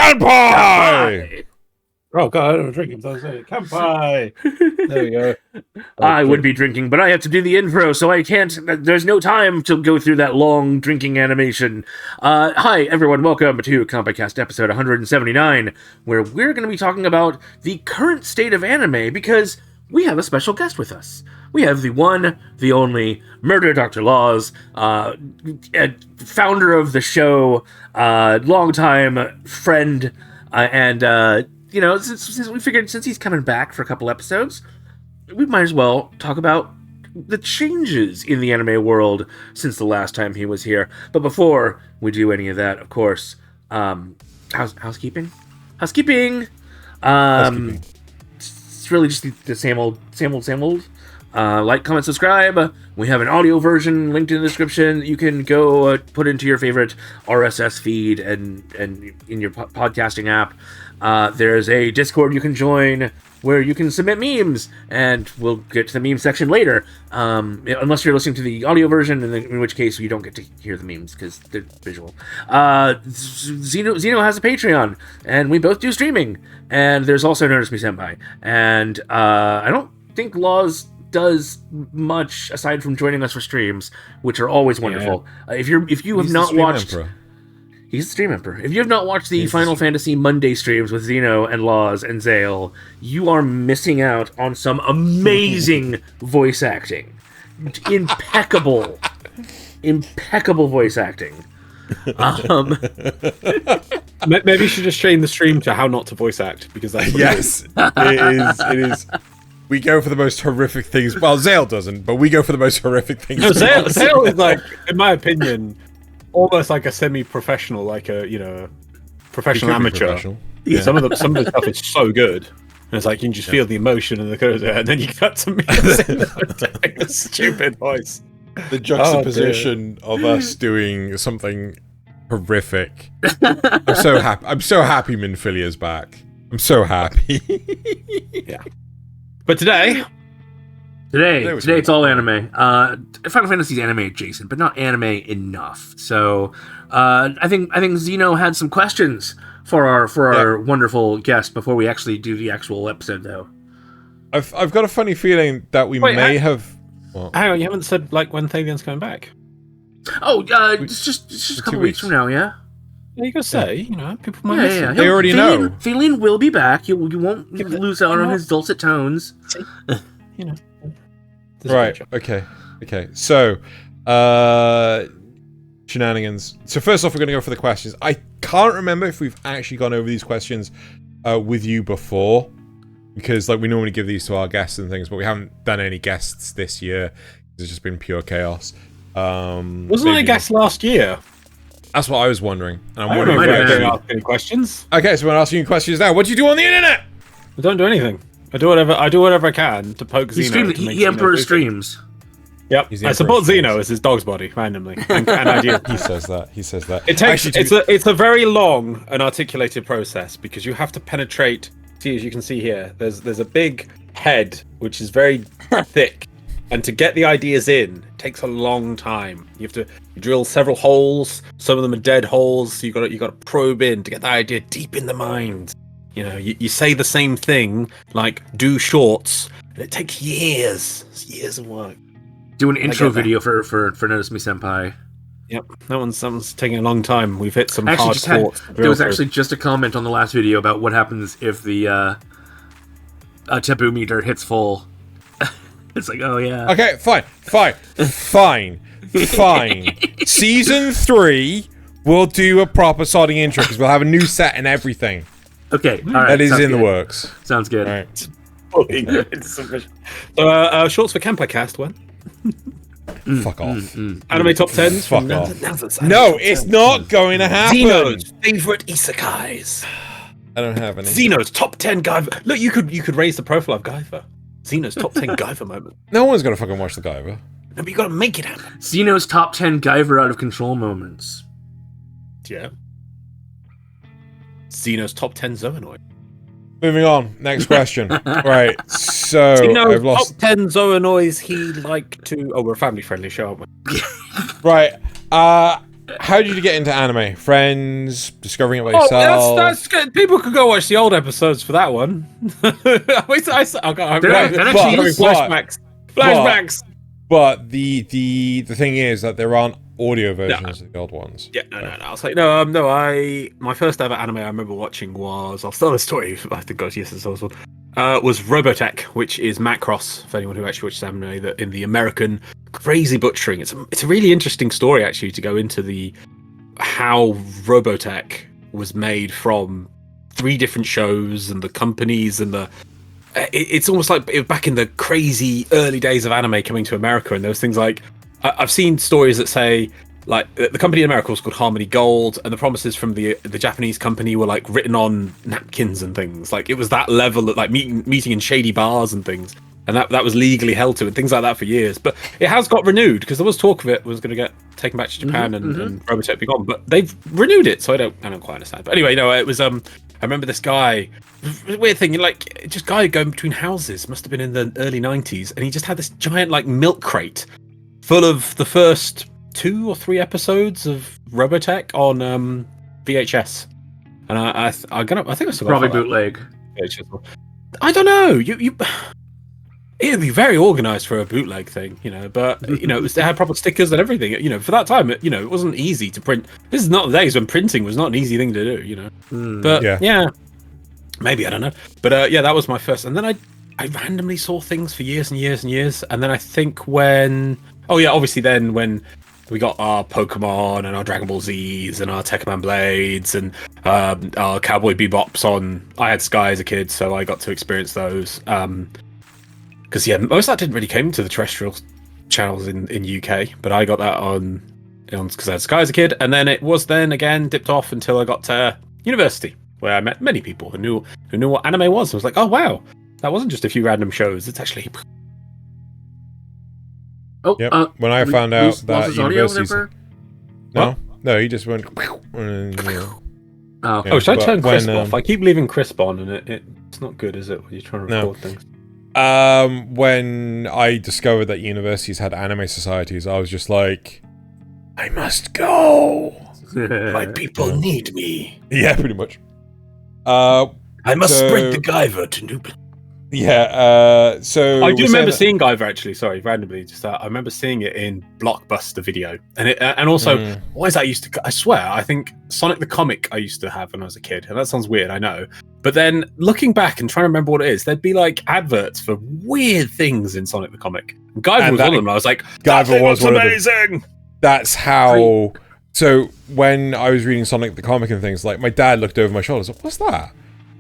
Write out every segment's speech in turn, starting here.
Kanpai! Oh god, I'm drinking. So Kanpai. There we go. I would be drinking, but I have to do the intro, so I can't. There's no time to go through that long drinking animation. Hi, everyone. Welcome to Kanpai Cast episode 179, where we're going to be talking about the current state of anime because we have a special guest with us. We have the one, the only, Murder Dr. Loz, founder of the show, longtime friend, and since we figured since he's coming back for a couple episodes, we might as well talk about the changes in the anime world since the last time he was here. But before we do any of that, of course, housekeeping. It's really just the same old. Like, comment, subscribe. We have an audio version linked in the description. You can go put into your favorite RSS feed and in your podcasting app. There's a Discord you can join where you can submit memes, and we'll get to the meme section later. Unless you're listening to the audio version, in which case you don't get to hear the memes because they're visual. Xeno has a Patreon, and we both do streaming. And there's also Notice Me Senpai. And I don't think Loz does much aside from joining us for streams, which are always wonderful. If you have not watched. He's the stream emperor. If you have not watched the Final Fantasy Monday streams with Xeno and Loz and Zale, you are missing out on some amazing voice acting. Impeccable voice acting. Maybe you should just train the stream to how not to voice act, because that's it is. We go for the most horrific things. Well, Zale doesn't, but we go for the most horrific things. No, Zale is like, in my opinion, almost like a semi-professional, like a professional amateur. Professional. Yeah. Some of the stuff is so good, and it's like you can just feel the emotion and and then you cut to me a stupid voice. The juxtaposition of us doing something horrific. I'm so happy Minfilia's back. I'm so happy. Yeah. But today it's all anime. Final Fantasy's anime adjacent, but not anime enough. So I think Xeno had some questions for our wonderful guest before we actually do the actual episode, though. I've got a funny feeling that we may have. Well, hang on, you haven't said like when Thaylien's coming back. Oh, it's just a couple weeks from now, yeah. Yeah, you gotta say, people might listen. Yeah. They already know. Thaylien will be back. You won't lose out on his dulcet tones. Right. Okay. So, shenanigans. So first off, we're going to go for the questions. I can't remember if we've actually gone over these questions with you before, because like we normally give these to our guests and things, but we haven't done any guests this year. It's just been pure chaos. Wasn't I a guest last year? That's what I was wondering. And I'm wondering if I don't ask any questions. Okay, so we're asking you questions now. What do you do on the internet? I don't do anything. I do whatever I can to poke Xeno. He Emperor streams. Yep. I support Xeno as his dog's body randomly. And idea. He says that. It takes it's a very long and articulated process because you have to penetrate. See, as you can see here, there's a big head which is very thick, and to get the ideas in takes a long time. You drill several holes. Some of them are dead holes. So you got to probe in to get the idea deep in the mind. You say the same thing, like do shorts, and it takes years of work. Do an intro video for Notice Me Senpai. Yep, that one's taking a long time. We've hit some hard sports. There was actually just a comment on the last video about what happens if the taboo meter hits full. It's like, oh yeah. Okay, fine. Season 3, we'll do a proper sodding intro because we'll have a new set and everything. Okay, all right. That is in the works. Sounds good. All right. So, shorts for Kanpai Cast when? Fuck off. Anime top 10s. Fuck off. No, it's not going to happen. Xeno's favorite isekais. I don't have any. Xeno's top 10 Guyver. Look, you could raise the profile of Guyver. Xeno's top 10 Guyver moment. No one's gonna fucking watch the Guyver. No, but you gotta make it happen. Xeno's top 10 Guyver out of control moments. Yeah. Xeno's top 10 Zoanoid. Moving on. Next question. Right. So I've lost top 10 Zoanoids he like to. Oh, we're a family-friendly show, aren't we? Right. how did you get into anime? Friends, discovering it by Oh, yourself? that's good. People could go watch the old episodes for that one. Flashbacks. But the thing is that there aren't audio versions of the old ones. Yeah, no. I was like, my first ever anime I remember watching was, I'll tell the story. I think, God, yes, it's also was Robotech, which is Macross. For anyone who actually watches anime, that in the American crazy butchering, it's a really interesting story actually to go into how Robotech was made from 3 different shows and the companies and it's almost like back in the crazy early days of anime coming to America, and there was things like I've seen stories that say like the company in America was called Harmony Gold, and the promises from the Japanese company were like written on napkins and things. Like it was that level of like meeting in shady bars and things, and that was legally held to and things like that for years. But it has got renewed because there was talk of it was going to get taken back to Japan and Robotech be gone, but they've renewed it, so I don't quite understand. But anyway, no, it was I remember this guy, weird thing, like just guy going between houses, must have been in the early 90s, and he just had this giant like milk crate full of the first 2 or 3 episodes of Robotech on VHS, and I think I still got Probably bootleg. VHS. I don't know. You it'd be very organized for a bootleg thing, but it had proper stickers and everything. For that time, it wasn't easy to print. This is not the days when printing was not an easy thing to do. But yeah, maybe, I don't know. But that was my first, and then I randomly saw things for years and years and years, and then I think obviously then when we got our Pokemon and our Dragon Ball Z's and our Tekkaman Blades and our Cowboy Bebops on. I had Sky as a kid, so I got to experience those. Because most of that didn't really come to the terrestrial channels in UK, but I got that on because I had Sky as a kid, and then it was then again dipped off until I got to university, where I met many people who knew what anime was. I was like, oh wow, that wasn't just a few random shows. It's actually. Oh, yep. When I found out that universities, no, he just went. Oh, should I turn crisp off? I keep leaving crisp on, and it's not good, is it? When you're trying to record things. When I discovered that universities had anime societies, I was just like, I must go. My people need me. Yeah, pretty much. I must spread the Guyver to new. Yeah. So I do remember seeing Guyver actually. Sorry, randomly, just I remember seeing it in Blockbuster Video, and also what is that? I swear, I think Sonic the Comic I used to have when I was a kid, and that sounds weird, I know. But then looking back and trying to remember what it is, there'd be like adverts for weird things in Sonic the Comic. And Guyver was one of them. I was like, Guyver was amazing. That's how. So when I was reading Sonic the Comic and things, like my dad looked over my shoulder, like, what's that?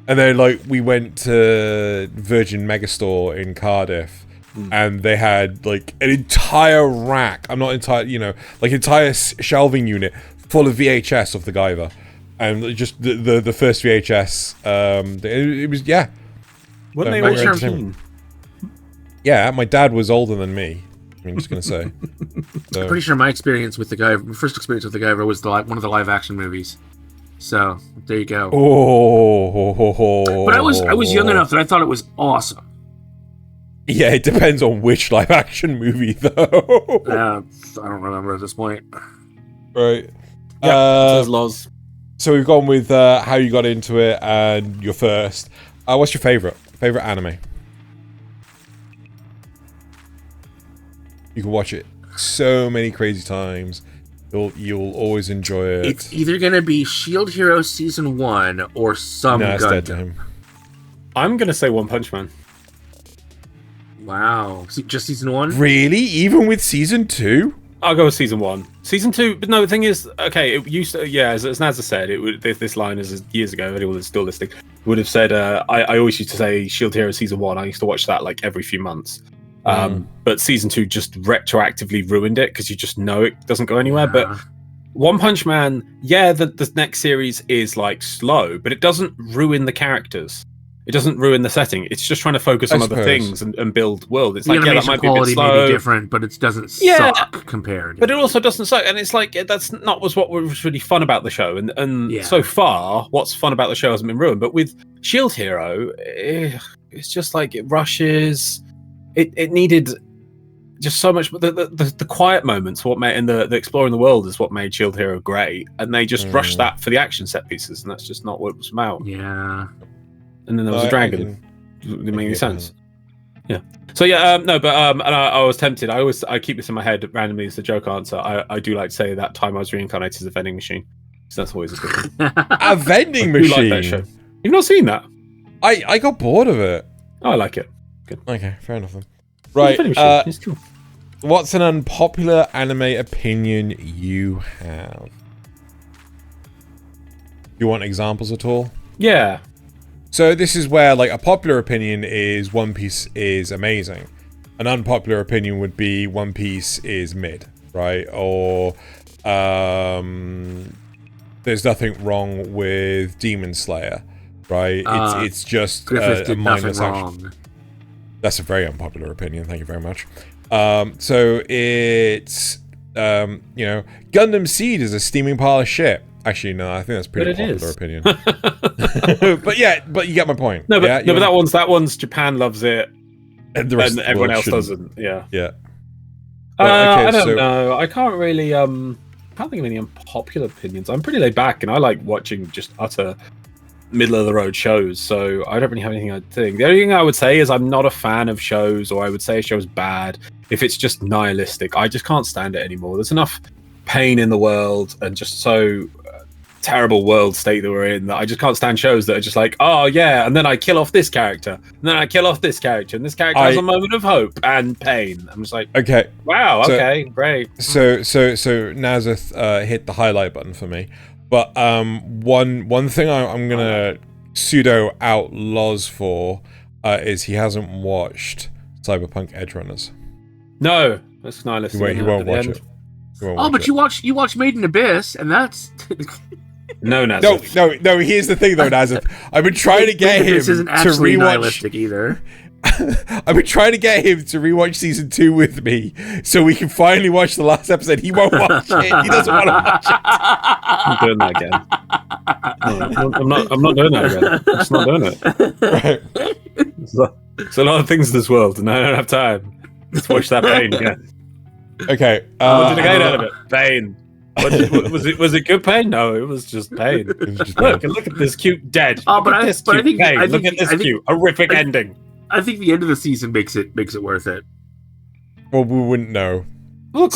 And then like we went to Virgin Megastore in Cardiff, and they had like an entire rack. Entire shelving unit full of VHS of the Guyver. And just the first VHS, it was Weren't they all 13? Yeah, my dad was older than me. I'm just gonna say. So. I'm pretty sure my experience with the Guyver, my first experience with the Guyver was one of the live action movies. So there you go. But I was young enough that I thought it was awesome. Yeah, it depends on which live action movie though. I don't remember at this point. Right. Yeah, LOZ. So we've gone with how you got into it and your first. What's your favorite anime? You can watch it so many crazy times. You'll always enjoy it. It's either gonna be Shield Hero Season 1 or some Gundam. I'm gonna say One Punch Man. Wow, just Season 1? Really? Even with Season 2? I'll go with Season 1. Season 2, but no, the thing is, okay, it used to, as Nazza said, this line is years ago, anyone that's still listening, would have said, I always used to say Shield Hero Season 1, I used to watch that like every few months. But Season 2 just retroactively ruined it, because you just know it doesn't go anywhere, but One Punch Man, the next series is like slow, but it doesn't ruin the characters. It doesn't ruin the setting. It's just trying to focus on other things and build world. It's like, that might be a bit slow. May be different, but it doesn't suck compared. But it also doesn't suck, and it's like that's not what was really fun about the show. And so far, what's fun about the show hasn't been ruined. But with Shield Hero, it's just like it rushes. It needed just so much. The quiet moments, what made, and the exploring the world is what made Shield Hero great, and they just rushed that for the action set pieces, and that's just not what it was about. Yeah. And then there was a dragon. Didn't make any sense. Yeah. So yeah, no, but and I was tempted. I keep this in my head randomly as the joke answer. I do like to say that time I was reincarnated as a vending machine. So that's always a good thing. A vending machine. You like that show? You've not seen that? I got bored of it. Oh, I like it. Good. Okay, fair enough then. Right. It's cool. What's an unpopular anime opinion you have? You want examples at all? Yeah. So this is where, like, a popular opinion is One Piece is amazing. An unpopular opinion would be One Piece is mid, right? Or there's nothing wrong with Demon Slayer, right? It's just Griffith a did mindless nothing action. wrong. That's a very unpopular opinion. Thank you very much. So it's Gundam Seed is a steaming pile of shit. Actually, no, I think that's pretty popular opinion. but you get my point. No, but yeah, but that one's Japan loves it, and the rest and of the everyone world else shouldn't. doesn't. Yeah. Yeah. Well, okay, I don't know. I can't really can't think of any unpopular opinions. I'm pretty laid back, and I like watching just utter middle of the road shows. So I don't really have anything I'd think. The only thing I would say is I'm not a fan of shows, or I would say a show's bad if it's just nihilistic. I just can't stand it anymore. There's enough pain in the world and just so terrible world state that we're in that I just can't stand shows that are just like, oh yeah, and then I kill off this character, and then I kill off this character, and this character has a moment of hope and pain. I'm just like, okay, wow, okay, great. So Nasuth hit the highlight button for me, but one thing I'm gonna pseudo outlaws for is he hasn't watched Cyberpunk Edge Runners. No, that's nihilistic. He won't watch it. You watch Made in Abyss, and that's no, Nasuth. No. Here's the thing, though, Nasuth. I've been trying to get him isn't to actually rewatch. Nihilistic either. I've been trying to get him to rewatch season 2 with me, so we can finally watch the last episode. He won't watch it. He doesn't want to watch it. I'm doing that again. No, I'm not doing that again. I'm just not doing it. Right. There's a lot of things in this world, and I don't have time. Let's watch that pain again. Okay. What did I get out of it? Pain. Was it good pain? No, it was just pain. Look at this cute dead. Look at this cute horrific ending. I think the end of the season makes it worth it. Well, we wouldn't know. Well,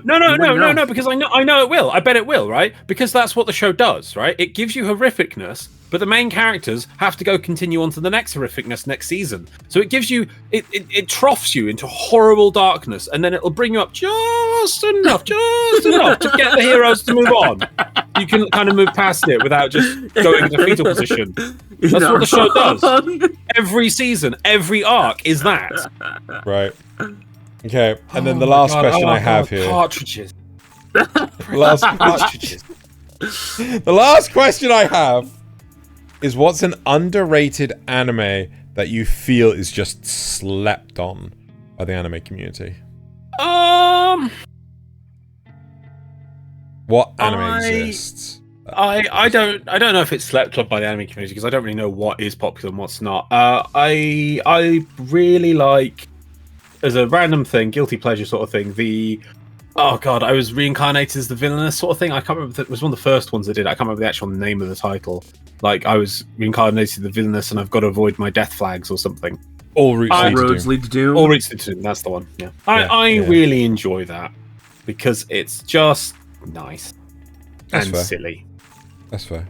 no, because I know it will. I bet it will, right? Because that's what the show does, right? It gives you horrificness, but the main characters have to go continue on to the next horrificness next season. So it gives you, it troughs you into horrible darkness, and then it'll bring you up just enough to get the heroes to move on. You can kind of move past it without just going into fetal position. That's what the show does. Every season, every arc is that. Right. Okay, and then the last question I have here. Cartridges. Cartridges. The last question I have is, what's an underrated anime that you feel is just slept on by the anime community? What anime exists? I don't know if it's slept on by the anime community because I don't really know what is popular and what's not. I really like, as a random thing, guilty pleasure sort of thing, I was reincarnated as the villainous sort of thing. I can't remember, it was one of the first ones I did. I can't remember the actual name of the title. Like, I was reincarnated as the villainous and I've got to avoid my death flags or something. All roads lead to doom. All roads lead to doom, that's the one, yeah. I really enjoy that because it's just nice. That's and fair. Silly. That's fair.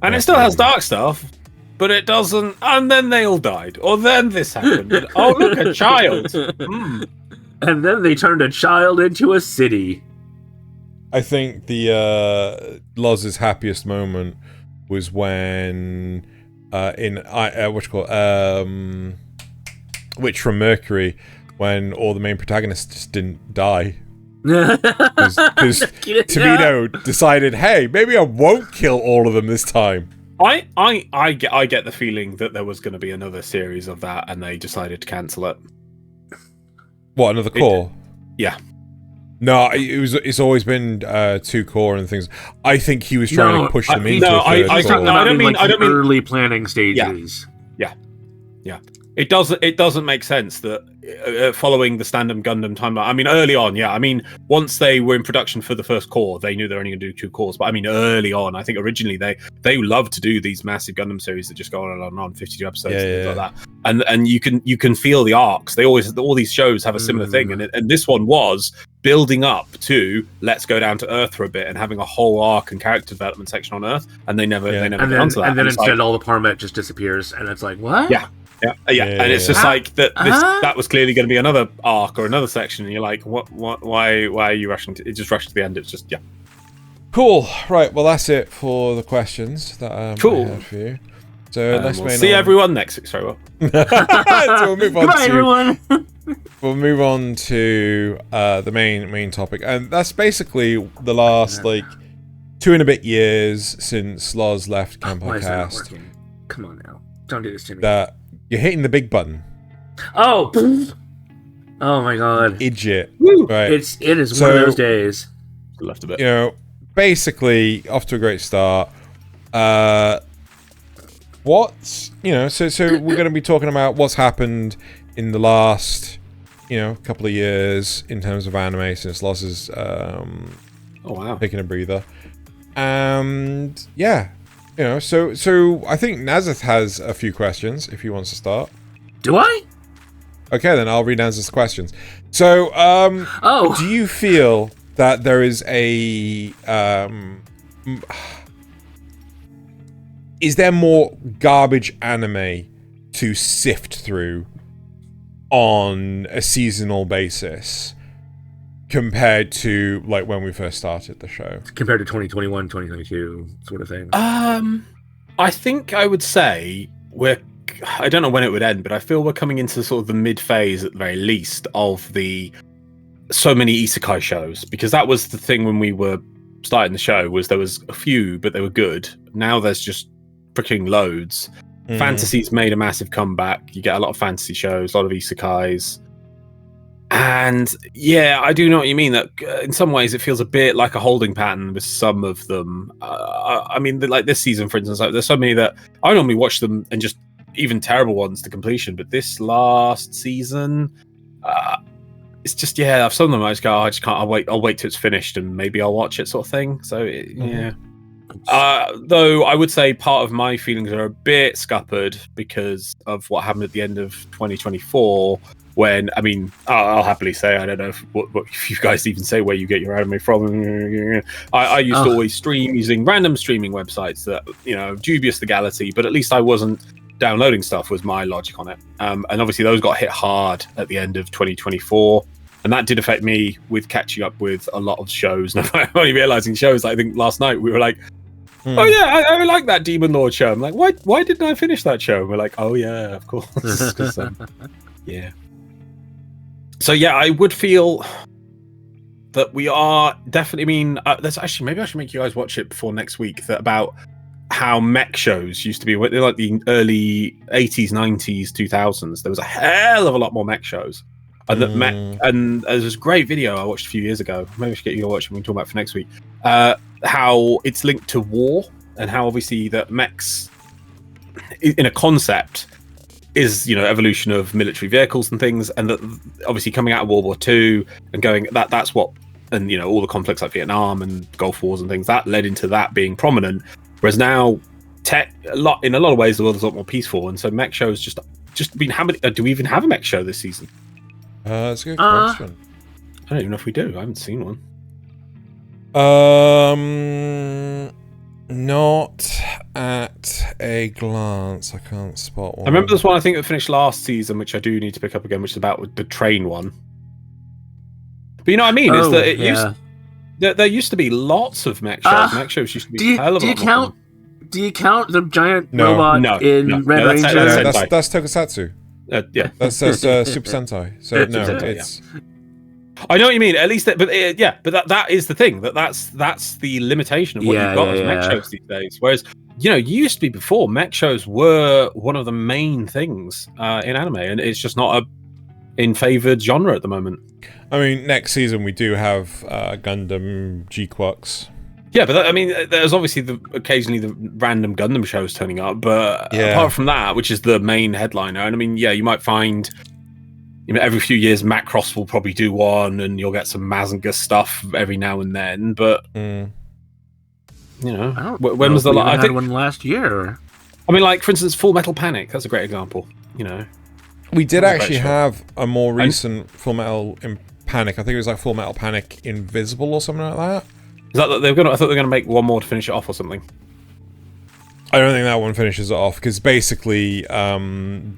And it still has dark stuff, but it doesn't. And then they all died. Or then this happened. And, oh, look, a child. And then they turned a child into a city. I think the Loz's happiest moment was when Witch from Mercury, when all the main protagonists just didn't die. Because Tomino decided, hey, maybe I won't kill all of them this time. I get the feeling that there was going to be another series of that, and they decided to cancel it. What, another core? Yeah. No, it's always been 2 core and things. I think he was trying to push them into a third core. I don't mean early planning stages. Yeah. It doesn't make sense that following the stand-up Gundam timeline. I mean, early on, yeah. I mean, once they were in production for the first core, they knew they were only going to do 2 cores. But I mean, early on, I think originally they loved to do these massive Gundam series that just go on and on, 52 episodes and things like that. And you can feel the arcs. They always, all these shows have a similar thing, and this one was building up to let's go down to Earth for a bit and having a whole arc and character development section on Earth, and they never get onto that. And then instead, all the Parmet just disappears, and it's like, what? Yeah, and it's just like that. That was clearly going to be another arc or another section, and you're like, what? Why are you rushing to? It just rushed to the end. It's just Cool. Right. Well, that's it for the questions that I had for you. So we'll see everyone next week. Sorry, what? So we'll move on. Goodbye, everyone. We'll move on to the main topic, and that's basically the last 2 and a bit years since Loz left Kanpai Cast. Come on now, don't do this to me. That you're hitting the big button. Oh my god, idiot! Right. It is one of those days. Left a bit. You know, basically off to a great start. So we're going to be talking about what's happened in the last, couple of years in terms of anime since Loz is taking a breather. And so I think Nasuth has a few questions if he wants to start. Do I? Okay, then I'll read Nasuth's questions. So, do you feel that there is is there more garbage anime to sift through on a seasonal basis compared to when we first started the show? Compared to 2021, 2022 sort of thing. I think I would say I don't know when it would end, but I feel we're coming into sort of the mid phase at the very least of the so many isekai shows, because that was the thing when we were starting the show, was there was a few, but they were good. Now there's just freaking loads. Fantasy's made a massive comeback. You get a lot of fantasy shows, a lot of isekais. And yeah, I do know what you mean, that in some ways it feels a bit like a holding pattern with some of them. I mean, like this season, for instance, there's so many that I normally watch them and just even terrible ones to completion. But this last season, it's just, some of them I just go, I just can't. I'll wait till it's finished and maybe I'll watch it, sort of thing. So yeah. Though I would say part of my feelings are a bit scuppered because of what happened at the end of 2024. When, I mean, I'll happily say, I don't know if you guys even say where you get your anime from. I used to always stream using random streaming websites that, dubious legality, but at least I wasn't downloading stuff, was my logic on it. And obviously those got hit hard at the end of 2024. And that did affect me with catching up with a lot of shows. And I'm only realizing shows, I think last night we were like, oh yeah, I like that Demon Lord show. I'm like, why didn't I finish that show? And we're like, oh yeah, of course. Yeah. So yeah, I would feel that we are definitely. I mean, that's actually, maybe I should make you guys watch it before next week. That about how mech shows used to be, like the early 80s, 90s, 2000s. There was a hell of a lot more mech shows, and that mech. And there's this great video I watched a few years ago. Maybe I should get you to watch it. We can talk about it for next week. How it's linked to war, and how obviously that mechs, in a concept, is evolution of military vehicles and things, and that obviously coming out of World War II and going that's what, and all the conflicts like Vietnam and Gulf Wars and things that led into that being prominent. Whereas now, in a lot of ways, the world is a lot more peaceful, and so mech shows just been. How many do we even have a mech show this season? That's a good question. I don't even know if we do. I haven't seen one. Not at a glance. I can't spot one. I remember this one, I think, that finished last season, which I do need to pick up again, which is about the train one. But you know what I mean? Is that there used to be lots of mech shows. Mech shows used to be a hell of a lot. Do you count the giant robot in Red Ranger? That's Tokusatsu. Yeah. That's Super Sentai. So no, it's... I know what you mean. At least, but that is the thing. That's the limitation of what you've got as mech shows these days. Whereas, you used to be before, mech shows were one of the main things in anime, and it's just not a in favored genre at the moment. I mean, next season we do have Gundam G-Quux. Yeah, but I mean, there's obviously occasionally the random Gundam shows turning up, but apart from that, which is the main headliner, and I mean, yeah, you might find, every few years Macross will probably do one, and you'll get some Mazinger stuff every now and then. But when was the last? I think one last year. I mean, like for instance, Full Metal Panic. That's a great example. We did actually have a more recent Full Metal Panic. I think it was like Full Metal Panic Invisible or something like that. Is that they're gonna? I thought they were gonna make one more to finish it off or something. I don't think that one finishes it off because basically the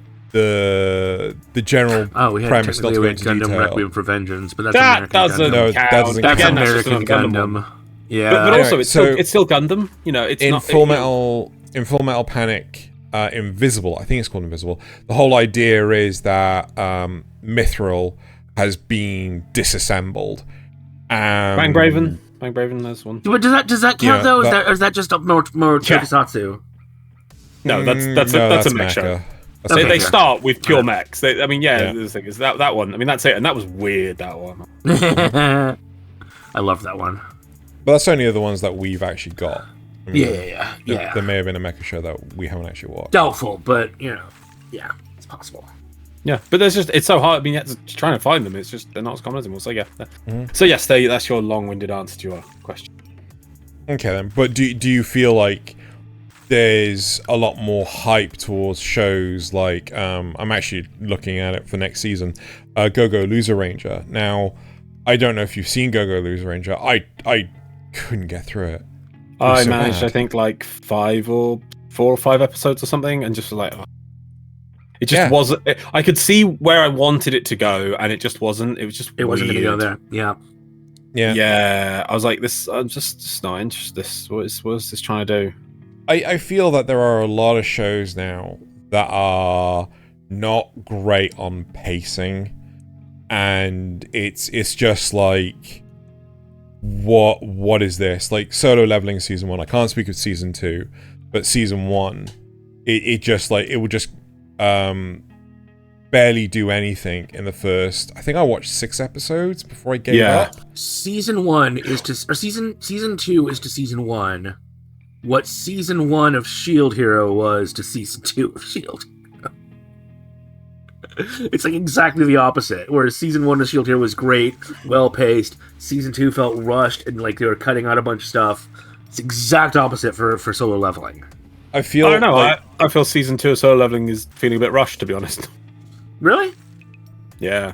general premise. Not to go into Gundam detail. Requiem for Vengeance, but that doesn't count. That doesn't That's count. American Gundam. Yeah, but anyway, also it's still Gundam. It's in not Full Metal Panic Invisible. I think it's called Invisible. The whole idea is that Mithril has been disassembled. Bangbraven, there's one. But does that count though? Or is that just more Tokusatsu? No, that's a mech show. They start with pure mechs. The thing is that one. I mean, that's it, and that was weird. That one. I love that one. But that's only the ones that we've actually got. I mean, yeah. There may have been a mecha show that we haven't actually watched. Doubtful, but it's possible. Yeah, but it's so hard. I mean, trying to find them, it's just they're not as common anymore. So yeah. So yes, that's your long-winded answer to your question. Okay then, but do you feel like there's a lot more hype towards shows like I'm actually looking at it for next season, Go-Go Loser Ranger. Now, I don't know if you've seen Go-Go Loser Ranger. I couldn't get through it. I managed, I think, like 4 or 5 episodes or something, and just like it just wasn't. I could see where I wanted it to go, and it just wasn't. It was just it wasn't going to go there. Yeah. I was like, this. I'm just not interested. What is this trying to do? I feel that there are a lot of shows now that are not great on pacing, and it's just like, what is this? Like Solo Leveling season 1. I can't speak of season 2, but season 1, it would just barely do anything in the first. I think I watched 6 episodes before I gave up. Season 1 is to season 2 is to season 1. What season 1 of Shield Hero was to season 2 of Shield. It's like exactly the opposite. Whereas season 1 of Shield Hero was great, well paced. Season 2 felt rushed and like they were cutting out a bunch of stuff. It's exact opposite for Solo Leveling. I feel. I don't know. I feel season 2 of Solo Leveling is feeling a bit rushed, to be honest. Really? Yeah.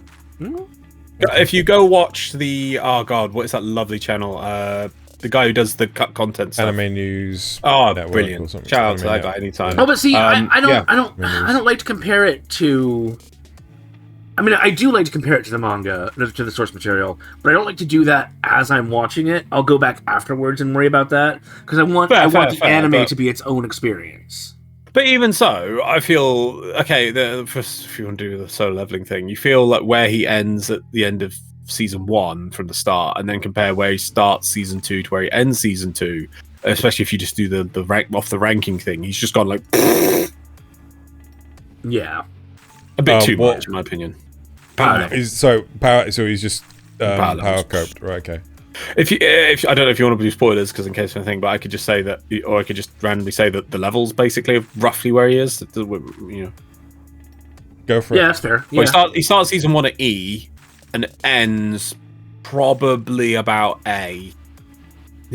If you go watch the what is that lovely channel? The guy who does the cut content stuff. Anime News. Oh, brilliant! Shout out to that guy anytime. Oh, but see, I don't like to compare it to. I mean, I do like to compare it to the manga, to the source material, but I don't like to do that as I'm watching it. I'll go back afterwards and worry about that because I want the anime to be its own experience. But even so, I feel okay. If you want to do the Solo Leveling thing, you feel like where he ends at the end of season 1 from the start, and then compare where he starts season 2 to where he ends season 2. Especially if you just do the rank off the ranking thing, he's just gone like, a bit too much in my opinion. So he's just power coped, right? Okay. If I don't know if you want to do spoilers, because in case of anything, but I could just say that, or I could just randomly say that the levels basically are roughly where he is. Go for it. Yeah, that's fair. Well, he starts season 1 at E, and ends probably about A.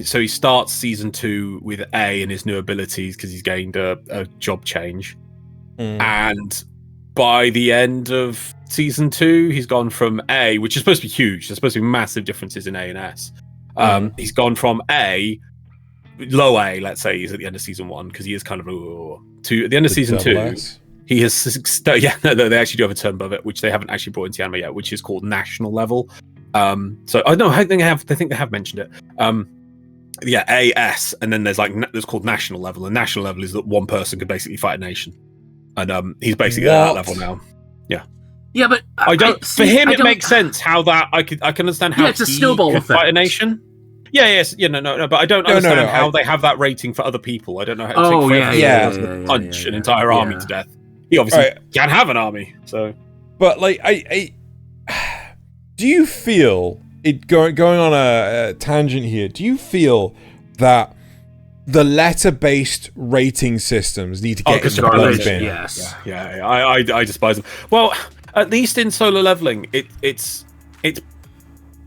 So he starts season 2 with A and his new abilities because he's gained a job change. And by the end of season 2, he's gone from A, which is supposed to be huge. There's supposed to be massive differences in A and S. He's gone from A, low A, let's say, he's at the end of season 1 because he is kind of to at the end of season 2. S. He has they actually do have a term above it, which they haven't actually brought into the anime yet, which is called national level. So I know I think they have mentioned it. AS, and then there's called national level, and national level is that one person could basically fight a nation, and he's basically at that level now. Yeah, but it makes sense how that I can understand how it's a snowball effect. Fight a nation. No, but I don't understand how they have that rating for other people. I don't know how to punch an entire army to death. He obviously can't have an army, so. But like, I do you feel it going on a tangent here? Do you feel that the letter-based rating systems need to get in the bloody bin. Yes. Yeah. I despise them. Well, at least in solo leveling, it's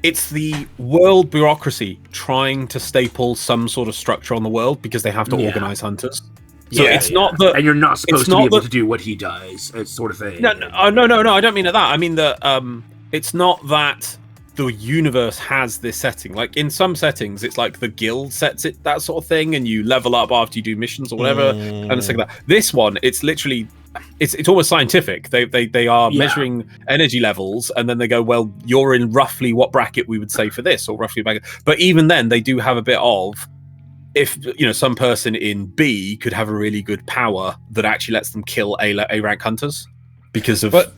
the world bureaucracy trying to staple some sort of structure on the world because they have to organize hunters. So it's not that, and you're not supposed to be able to do what he does, sort of thing. No. I don't mean that. I mean that it's not that the universe has this setting. Like in some settings, it's like the guild sets it, that sort of thing, and you level up after you do missions or whatever, and it's like that. This one, it's literally, it's almost scientific. They are measuring energy levels, and then they go, well, you're in roughly what bracket we would say for this, or roughly bracket. But even then, they do have a bit of, if some person in B could have a really good power that actually lets them kill A rank hunters because of. But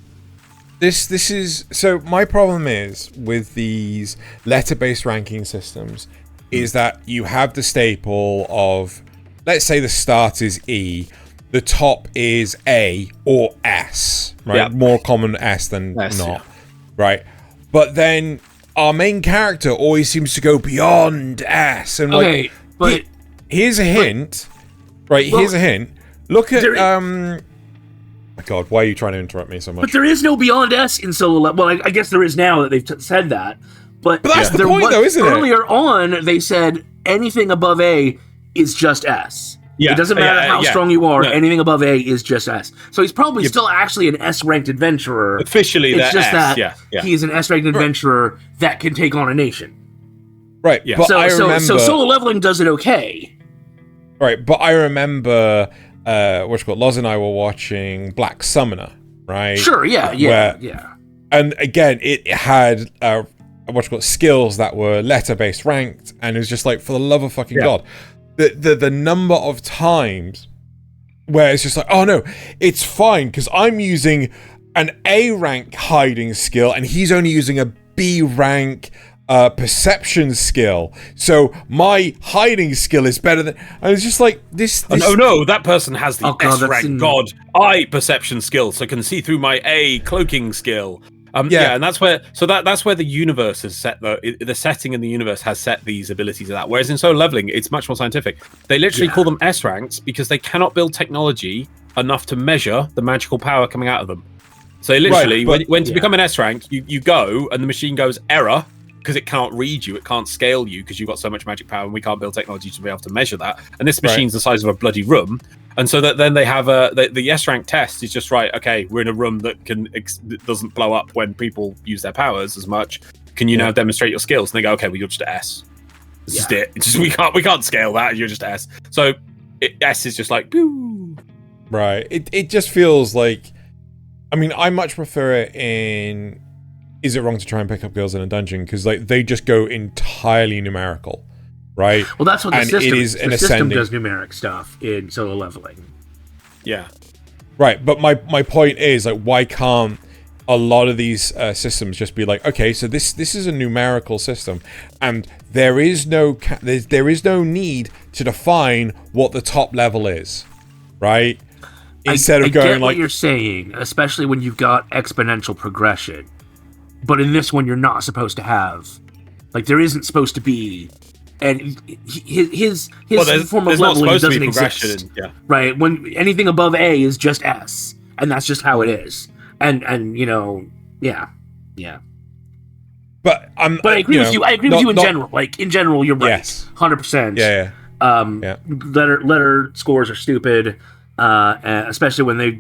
this is so. My problem is with these letter-based ranking systems is that you have the staple of, let's say the start is E, the top is A or S, right? Yeah. More common S than S, not, right? But then our main character always seems to go beyond S, and like. But here's a hint, right? Well, here's a hint. Look at my God, why are you trying to interrupt me so much? But there is no Beyond S in solo level. Well, I guess there is now that they've said that. But that's the point, though, isn't it? Earlier on, they said anything above A is just S. Yeah, it doesn't matter how strong you are. No. Anything above A is just S. So he's probably still actually an S-ranked adventurer. Officially, it's just S, that he is an S-ranked adventurer that can take on a nation. Right, yeah. But So, I remember, so solo leveling does it okay. Right, but I remember, Loz and I were watching Black Summoner, right? Sure, yeah. And again, it had skills that were letter-based ranked, and it was just like, for the love of fucking God, the number of times where it's just like, oh no, it's fine because I'm using an A rank hiding skill, and he's only using a B rank perception skill, so my hiding skill is better than. I was just like, this. Oh no, that person has the S that's rank I perception skill, so can see through my A cloaking skill. And that's where that's where the universe has set the setting in the universe has set these abilities of that. Whereas in solo leveling, it's much more scientific. They literally call them S ranks because they cannot build technology enough to measure the magical power coming out of them. So literally, when to become an S rank, you go and the machine goes error. Because it can't read you, it can't scale you because you've got so much magic power, and we can't build technology to be able to measure that. And this machine's the size of a bloody room, and so that then they have the S rank test is just right. Okay, we're in a room that doesn't blow up when people use their powers as much. Can you now demonstrate your skills? And they go, okay, well, you're just S. This is it. It's just, we can't scale that. You're just S. So S is just like, boo. Right. It just feels like. I mean, I much prefer it in. Is it wrong to try and pick up girls in a dungeon? Because like they just go entirely numerical, right? Well, that's what the system. It is the system does numeric stuff in solo leveling. Yeah, right. But my point is like, why can't a lot of these systems just be like, okay, so this is a numerical system, and there is no need to define what the top level is, right? Instead of going get like what you're saying, especially when you've got exponential progression. But in this one, you're not supposed to have, like, there isn't supposed to be, and his form of leveling doesn't exist, right? When anything above A is just S, and that's just how it is, and But I agree with you. I agree with you in general. Like in general, you're right, 100%. Yeah. Letter scores are stupid, especially when they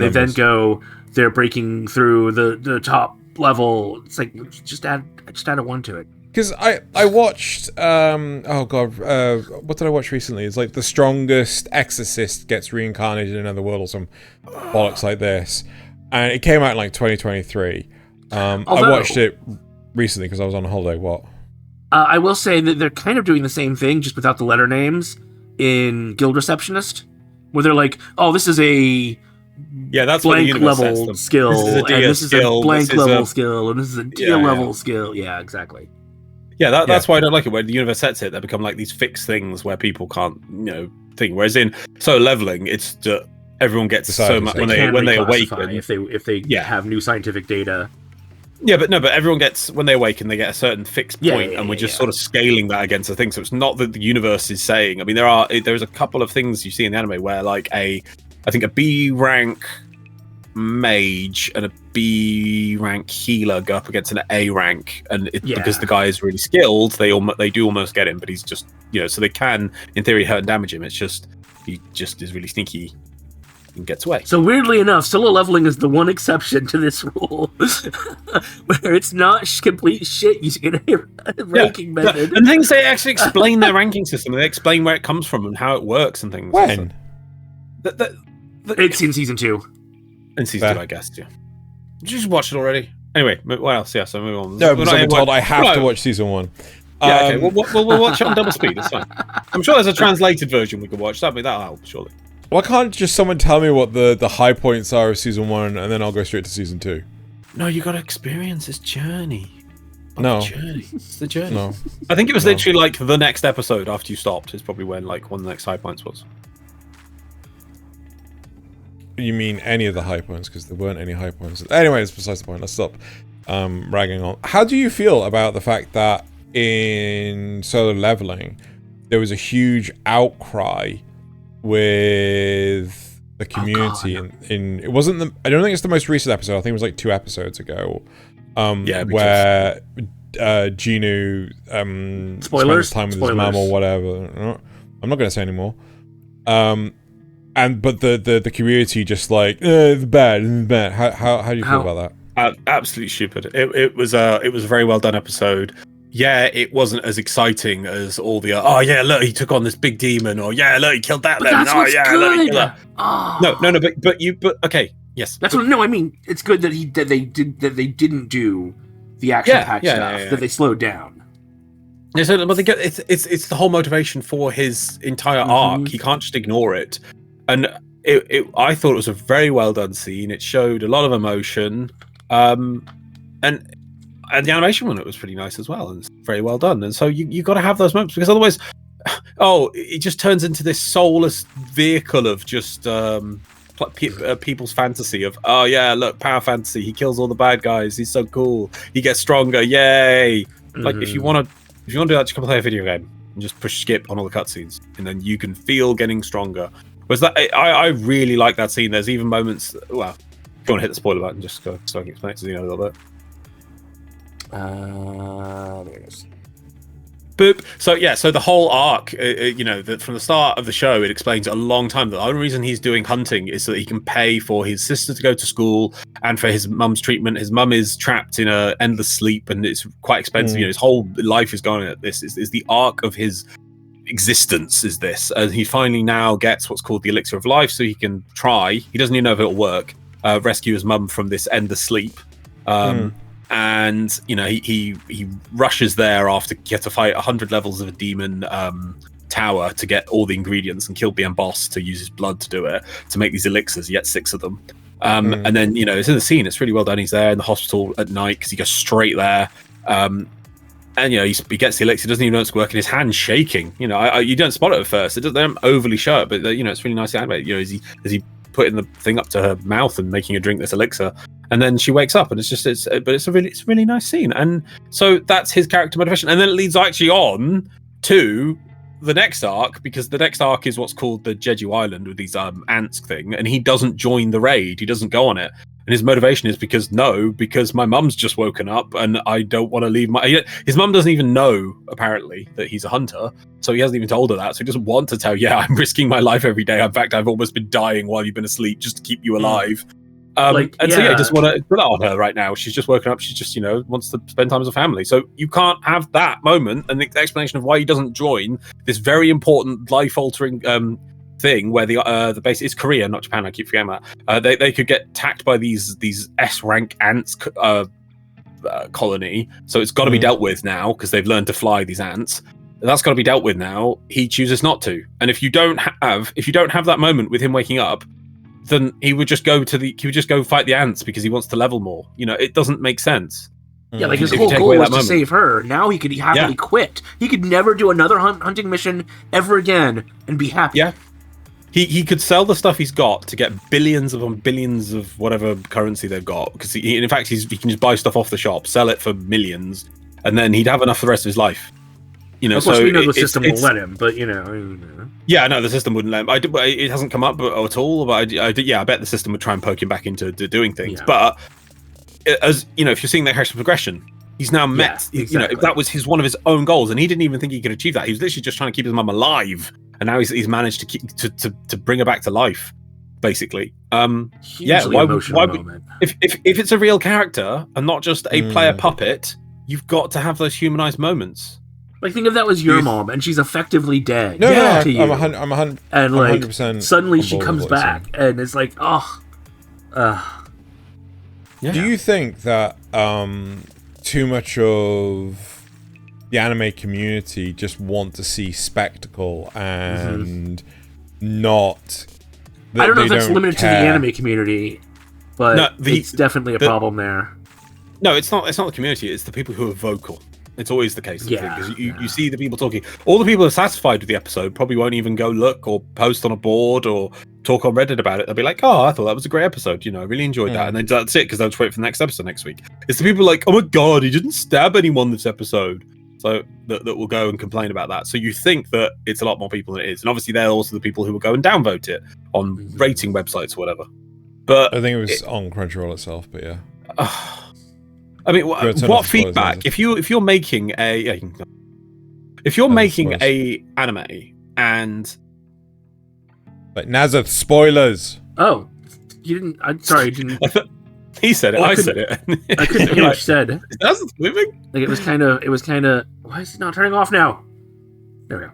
then go, they're breaking through the top level. It's like just add a 1 to it. Because I watched what did I watch recently? It's like the strongest exorcist gets reincarnated in another world or some bollocks like this, and it came out in like 2023. I watched it recently because I was on holiday. What? I will say that they're kind of doing the same thing, just without the letter names in Guild Receptionist, where they're like, oh, this is a that's blank level skill, this is a blank level skill, and this is a D level skill. Yeah, exactly. Yeah, that's why I don't like it. When the universe sets it, they become like these fixed things where people can't, think. Whereas in solo leveling, it's that everyone gets so much when they awaken. If they have new scientific data. Yeah, but everyone gets, when they awaken, they get a certain fixed point, and we're just sort of scaling that against the thing. So it's not that the universe is saying. I mean, there's a couple of things you see in the anime where, like, I think a B rank mage and a B rank healer go up against an A rank, and because the guy is really skilled, they do almost get him, but he's just, so they can, in theory, hurt and damage him. It's just he just is really sneaky and gets away. So weirdly enough, solo leveling is the one exception to this rule, where it's not complete shit using a ranking method. And things, they actually explain their ranking system. They explain where it comes from and how it works and things. When? It's in season 2. In season 2, I guess. Yeah. Did you just watch it already? Anyway, what else? Yeah, so move on. No, because I've been told I have to watch season 1. Yeah, okay. We'll watch it on double speed. It's fine. I'm sure there's a translated version we could watch. That'll help, surely. Why can't just someone tell me what the high points are of season 1, and then I'll go straight to season 2? No, you got to experience this journey. No. It's the journey. No. I think it was literally like the next episode after you stopped is probably when one of the next high points was. You mean any of the high points? Because there weren't any high points. Anyway, it's besides the point. Let's stop ragging on. How do you feel about the fact that in solo leveling there was a huge outcry with the community in it wasn't I don't think it's the most recent episode. I think it was like 2 episodes ago. Where Genu spoilers, spends time with his mum or whatever. I'm not going to say anymore. But the community just like it's bad. How do you feel about that? Absolutely stupid. It was a very well done episode. Yeah, it wasn't as exciting as all the look, he took on this big demon, or look, he killed that lemon. Look, he killed that. But okay, yes. That's what I mean. It's good that they didn't do the action-packed stuff. That they slowed down. Yeah, so but it's the whole motivation for his entire arc. He can't just ignore it. And I thought it was a very well done scene. It showed a lot of emotion, and the animation on it was pretty nice as well, and it's very well done. And so you got to have those moments, because otherwise, it just turns into this soulless vehicle of just people's fantasy of look, power fantasy. He kills all the bad guys. He's so cool. He gets stronger. Yay! Like if you want to do that, just come play a video game and just push skip on all the cutscenes, and then you can feel getting stronger. Was that I really like that scene. There's even moments. Well, if you want to hit the spoiler button, just go so I can explain it to you a little bit. There it is. Boop. So the whole arc, from the start of the show, it explains a long time that the only reason he's doing hunting is so that he can pay for his sister to go to school and for his mum's treatment. His mum is trapped in a endless sleep, and it's quite expensive. His whole life is going at this. Is the arc of his existence is this, and he finally now gets what's called the elixir of life, so he can try. He doesn't even know if it'll work. Rescue his mum from this endless sleep. And he rushes there after he had to fight 100 levels of a demon tower to get all the ingredients, and kill BM Boss to use his blood to do it, to make these elixirs. He gets 6 of them. And then it's in the scene. It's really well done. He's there in the hospital at night because he goes straight there. And he gets the elixir, doesn't even know it's working. His hand's shaking. You don't spot it at first. They don't overly show it, but it's really nice animated. As he putting the thing up to her mouth and making her drink this elixir, and then she wakes up, and it's a really nice scene. And so that's his character motivation, and then it leads actually on to the next arc, because the next arc is what's called the Jeju Island with these ants thing, and he doesn't join the raid. He doesn't go on it. And his motivation is because my mum's just woken up and I don't want to leave his mum doesn't even know, apparently, that he's a hunter. So he hasn't even told her that. So he doesn't want to tell, I'm risking my life every day. In fact, I've almost been dying while you've been asleep just to keep you alive. So he doesn't want to put that on her right now. She's just woken up. She's just, wants to spend time as a family. So you can't have that moment. And the explanation of why he doesn't join this very important life-altering thing where the base is Korea, not Japan. I keep forgetting that. They could get attacked by these S rank ants colony, so it's got to be dealt with now because they've learned to fly. These ants, that's got to be dealt with now. He chooses not to, and if you don't have that moment with him waking up, then he would just go fight the ants because he wants to level more. It doesn't make sense. Yeah, like his whole goal was to save her. Now he could happily quit. He could never do another hunting mission ever again and be happy. Yeah. he could sell the stuff he's got to get billions upon billions of whatever currency they've got, because in fact he can just buy stuff off the shop, sell it for millions, and then he'd have enough for the rest of his life. You know, of course, so we know the system won't let him, but you know. Yeah, no, the system wouldn't let him. It hasn't come up at all, but I bet the system would try and poke him back into doing things. Yeah. But as you know, if you're seeing that character progression, he's now met. Yeah, exactly. You know, that was one of his own goals, and he didn't even think he could achieve that. He was literally just trying to keep his mum alive, and now he's managed to bring her back to life, basically. Yeah, why would if it's a real character and not just a player puppet, you've got to have those humanized moments. Like, think if that was your mom and she's effectively dead. No, to you. I'm 100%. And like 100% suddenly she comes back, and it's like, Yeah. Do you think that too much of the anime community just want to see spectacle and not? I don't know if that's limited to the anime community, but it's definitely a problem there. No, it's not. It's not the community. It's the people who are vocal. It's always the case. Because you see the people talking. All the people who are satisfied with the episode probably won't even go look or post on a board or talk on Reddit about it. They'll be like, "Oh, I thought that was a great episode. You know, I really enjoyed that." And then that's it, because they'll just wait for the next episode next week. It's the people like, "Oh my god, he didn't stab anyone this episode," so that will go and complain about that. So you think that it's a lot more people than it is, and obviously they're also the people who will go and downvote it on rating websites or whatever. But I think it was on Crunchyroll itself. But yeah. I mean, what feedback? If you're making a anime and like Nasuth spoilers. Oh, you didn't. I'm sorry, you didn't. He said it. I said it. I couldn't hear what you said. Is Nasuth moving? Like it was kind of. Why is it not turning off now? There we go.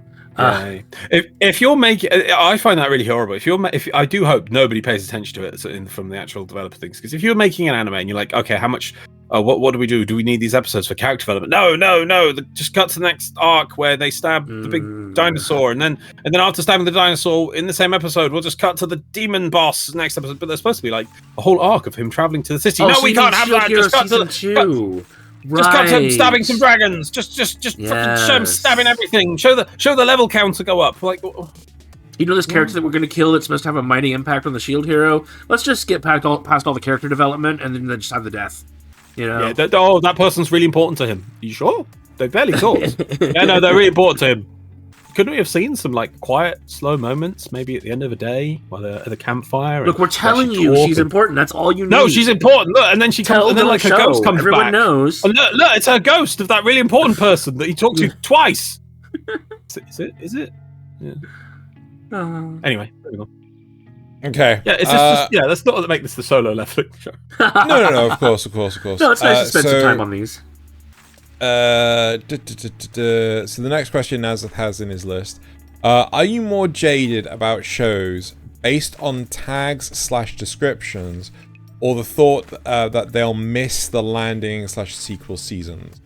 If you're making, I find that really horrible. If I do hope nobody pays attention to it from the actual developer things, because if you're making an anime and you're like, okay, how much? What do we do? Do we need these episodes for character development? No. Just cut to the next arc where they stab the big dinosaur, and then after stabbing the dinosaur in the same episode, we'll just cut to the demon boss next episode. But there's supposed to be like a whole arc of him traveling to the city. Oh, no, we can't have that. Just cut to two. Just cut to him stabbing some dragons. Just fucking show him stabbing everything. Show the level counter go up. Like, you know, this character that we're going to kill that's supposed to have a mighty impact on the shield hero. Let's just skip past all the character development and then just have the death. You know? Yeah. That person's really important to him. Are you sure? They barely talk. Yeah, no, they're really important to him. Couldn't we have seen some like quiet, slow moments, maybe at the end of a day, while they're at the campfire? Look, we're telling you, she's important. That's all you need. No, she's important. Look, and then she comes, and then like her ghost comes Everyone back. knows. And look, it's her ghost of that really important person that he talked to twice. Is it? Yeah. Anyway, moving on. Okay. Yeah, it's just let's not make this the solo leveling show. No. Of course. No, it's nice to spend some time on these. So the next question Nasuth has in his list: are you more jaded about shows based on tags/descriptions, or the thought that they'll miss the landing/sequel seasons?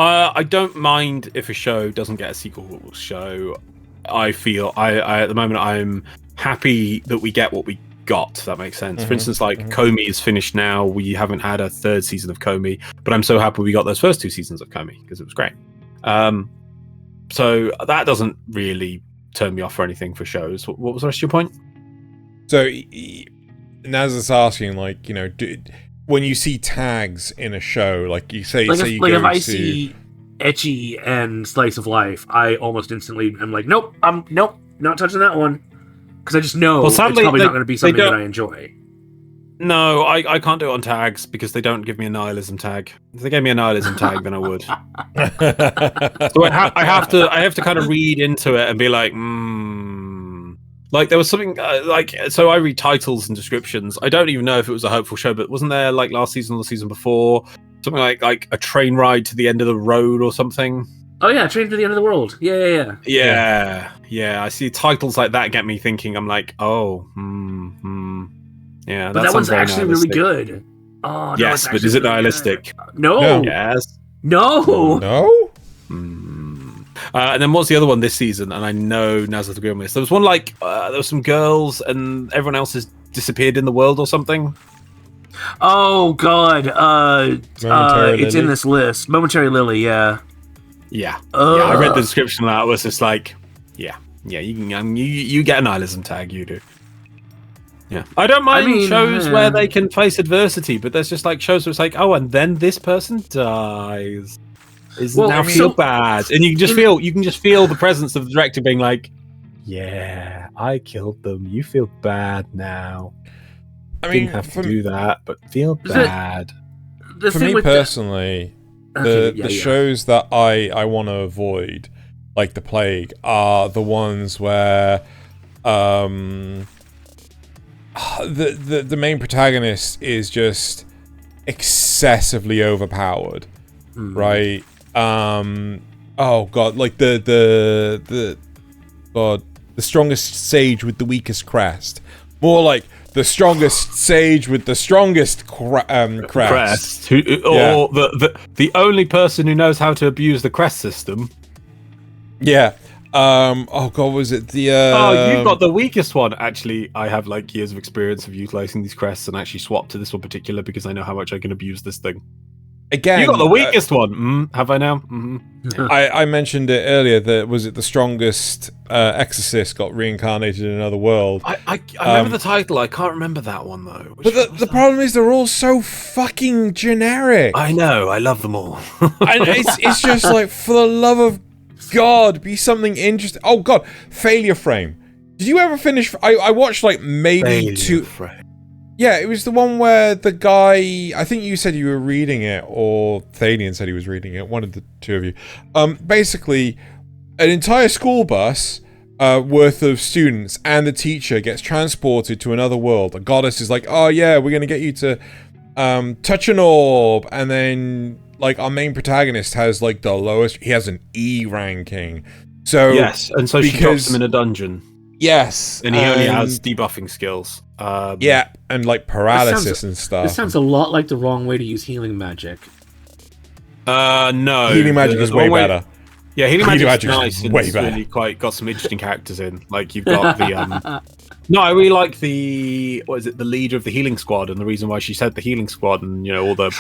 I don't mind if a show doesn't get a sequel show. I feel I at the moment I'm happy that we get what we got. If that makes sense. For instance, like Komi is finished now. We haven't had a third season of Komi, but I'm so happy we got those first two seasons of Komi because it was great. So that doesn't really turn me off for anything for shows. What was the rest of your point? So Nasuth's asking, like, you know, when you see tags in a show, like you say, if I see ecchi and slice of life, I almost instantly am like, nope, not touching that one, because I just know it's probably not going to be something that I enjoy. No, I can't do it on tags because they don't give me a nihilism tag. If they gave me a nihilism tag, then I would. So I have to kind of read into it and be like, Like there was something so I read titles and descriptions. I don't even know if it was a hopeful show, but wasn't there like last season or the season before something like a train ride to the end of the road or something? Oh yeah, train to the end of the world. Yeah. I see titles like that get me thinking. I'm like, yeah. But that one's actually really good. Oh, no, yes, but is it nihilistic? No. Yes. No. And then what's the other one this season? And I know Nasuth agreed on this. There was one like there were some girls and everyone else has disappeared in the world or something. Oh God! It's in this list. Momentary Lily, yeah. I read the description of that. It was just like, Yeah, you can. You get a nihilism tag. You do. Yeah, I don't mind shows where they can face adversity, but there's just like shows where it's like, oh, and then this person dies. Feel bad, and you can just feel the presence of the director being like, yeah, I killed them. You feel bad now. I mean, didn't have to do that, but feel bad. For me personally, the shows that I want to avoid, like the plague, are the ones where the main protagonist is just excessively overpowered, right? Oh god, like the strongest sage with the weakest crest. More like the strongest sage with the strongest crest. Or the only person who knows how to abuse the crest system. Yeah. Oh god, was it the you've got the weakest one. Actually, I have like years of experience of utilizing these crests and actually swapped to this one particular because I know how much I can abuse this thing. Again, you got the weakest one. Have I now? Mm-hmm. I mentioned it earlier that was it the strongest exorcist got reincarnated in another world. I remember the title. I can't remember that one though. But the problem is they're all so fucking generic. I know. I love them all. And it's just like, for the love of God, be something interesting. Oh God, Failure Frame. Did you ever finish? I watched like maybe two. Frame. Yeah, it was the one where the guy, I think you said you were reading it, or Thaylien said he was reading it, one of the two of you. Basically, an entire school bus worth of students and the teacher gets transported to another world. A goddess is like, oh yeah, we're going to get you to touch an orb, and then like our main protagonist has like the lowest, he has an E ranking. So yes, and so she drops him in a dungeon. Yes, and he only has debuffing skills. Yeah, and like paralysis and stuff. This sounds a lot like the wrong way to use healing magic. No, healing magic is way better. Yeah, healing magic is nice and it's really quite got some interesting characters in. Like you've got the no, I really like the the leader of the healing squad, and the reason why she said the healing squad and all the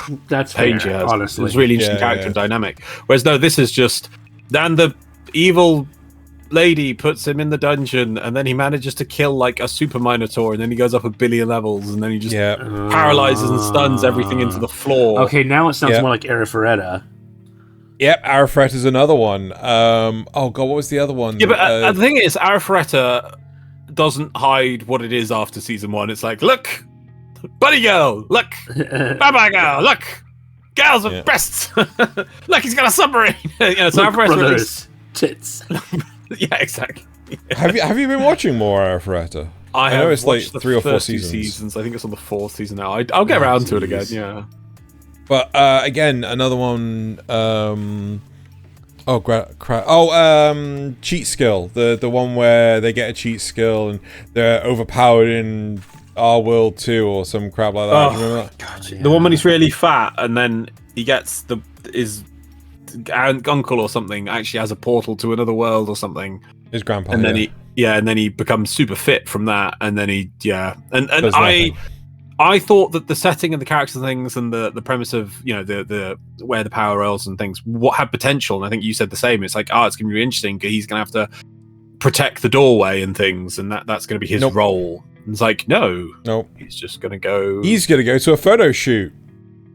pain she has. Honestly, it's really interesting character and dynamic. Whereas no, this is just the evil lady puts him in the dungeon, and then he manages to kill like a super minotaur, and then he goes up 1 billion levels, and then he just paralyzes and stuns everything into the floor. Okay, now it sounds more like Arifureta. Yep, Arifureta's another one. Oh god, what was the other one? Yeah, but the thing is, Arifureta doesn't hide what it is after season 1. It's like, look, bunny girl, look, bye girl, look, girls with breasts, look, he's got a submarine. So Arifureta tits. Yeah, exactly. Have you been watching more Arifureta? I know it's like the 3 or 4 seasons. I think it's on the 4th season now. I'll get around to it again. Yeah. But again, another one. Cheat skill. The one where they get a cheat skill and they're overpowered in our world too, or some crap like that. Do you remember that? God, yeah. The one when he's really fat and then he gets his uncle or something actually has a portal to another world or something. His grandpa. And then he becomes super fit from that, and then I thought that the setting and the characters and things and the premise of the where the power rolls and things what had potential, and I think you said the same. It's like, it's going to be interesting because he's going to have to protect the doorway and things, and that's going to be his role. And it's like, nope, he's just going to go. He's going to go to a photo shoot.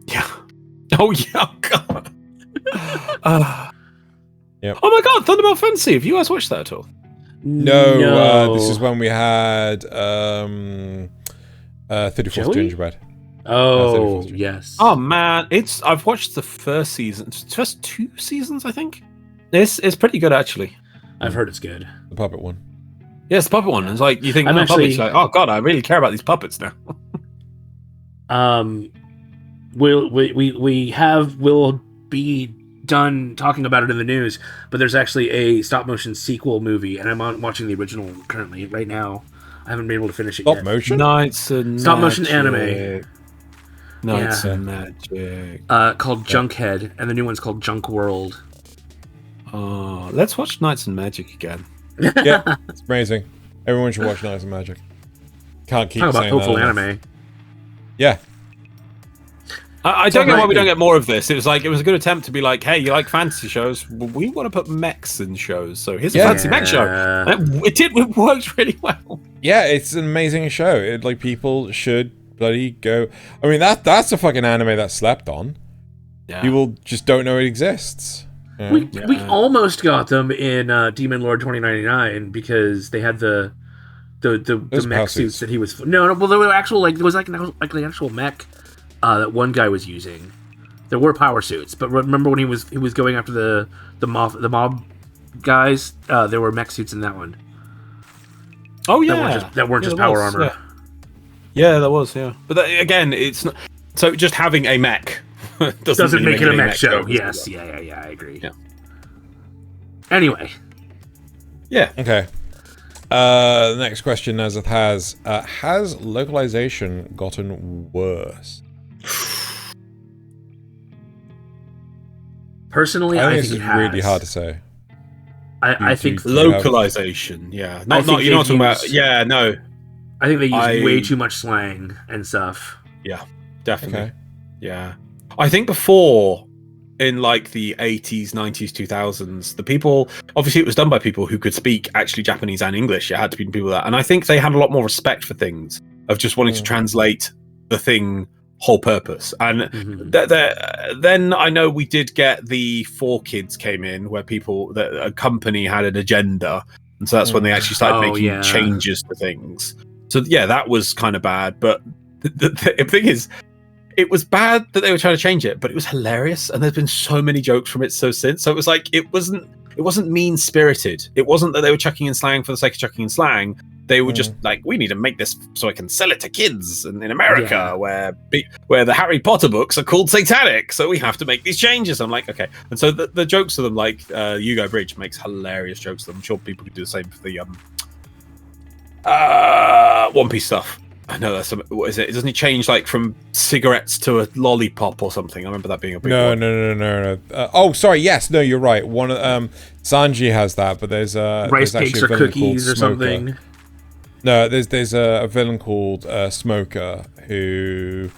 Yeah. Oh yeah. Oh, God. Yep. Oh my god, Thunderbolt Fantasy! Have you guys watched that at all? No. This is when we had 34th Gingerbread. Oh, yes. Oh man, I've watched the first season. It's just 2 seasons, I think. It's pretty good actually. I've heard it's good. The puppet one. Yeah, it's the puppet one. It's like you think puppets, like, oh god, I really care about these puppets now. We'll be done talking about it in the news, but there's actually a stop motion sequel movie, and I'm watching the original currently right now. I haven't been able to finish it yet. Stop motion? Stop motion anime. Knights and Magic. Called Junkhead, and the new one's called Junk World. Oh, let's watch Knights and Magic again. Yeah, it's amazing. Everyone should watch Knights and Magic. Can't keep talk saying about hopeful that anime. Yeah. I don't get why we don't get more of this. It was a good attempt to be like, hey, you like fantasy shows? Well, we want to put mechs in shows, so here's a fantasy mech show. And it worked really well. Yeah, it's an amazing show. People should bloody go. I mean, that's a fucking anime that's slept on. Yeah. People just don't know it exists. Yeah. We almost got them in Demon Lord 2099 because they had the mech suits that he was. No, well, there were actual there was the actual mech that one guy was using. There were power suits, but remember when he was going after the mob guys? There were mech suits in that one. Oh yeah, that weren't just power armor. Yeah, that was But again, it's not, so just having a mech doesn't really make it a mech show. Yes, yeah, I agree. Yeah. Anyway. Yeah. Okay. The next question Nasuth has localization gotten worse? Personally, I think it has. Really hard to say. I think localization. Yeah, you're not talking about. Yeah, no. I think they use way too much slang and stuff. Yeah, definitely. Okay. Yeah, I think before, in the 80s, 90s, 2000s, the people, obviously it was done by people who could speak actually Japanese and English. It had to be people that, and I think they had a lot more respect for things of just wanting to translate the thing whole purpose. And then I know we did get the 4Kids came in where a company had an agenda, and so that's when they actually started making changes to things. So yeah, that was kind of bad. But the thing is, it was bad that they were trying to change it, but it was hilarious, and there's been so many jokes from it since. So it was it wasn't mean spirited. It wasn't that they were chucking in slang for the sake of chucking in slang. They were just we need to make this so I can sell it to kids in America, where the Harry Potter books are called satanic, so we have to make these changes. I'm like, okay. And so the jokes of them, Hugo Bridge makes hilarious jokes of them. I'm sure people could do the same for the One Piece stuff. I know that's what is it? Doesn't he change from cigarettes to a lollipop or something? I remember that being a big one. No. Oh, sorry. Yes, no, you're right. One Sanji has that, but there's rice cakes or cookies or something. No, there's a villain called Smoker who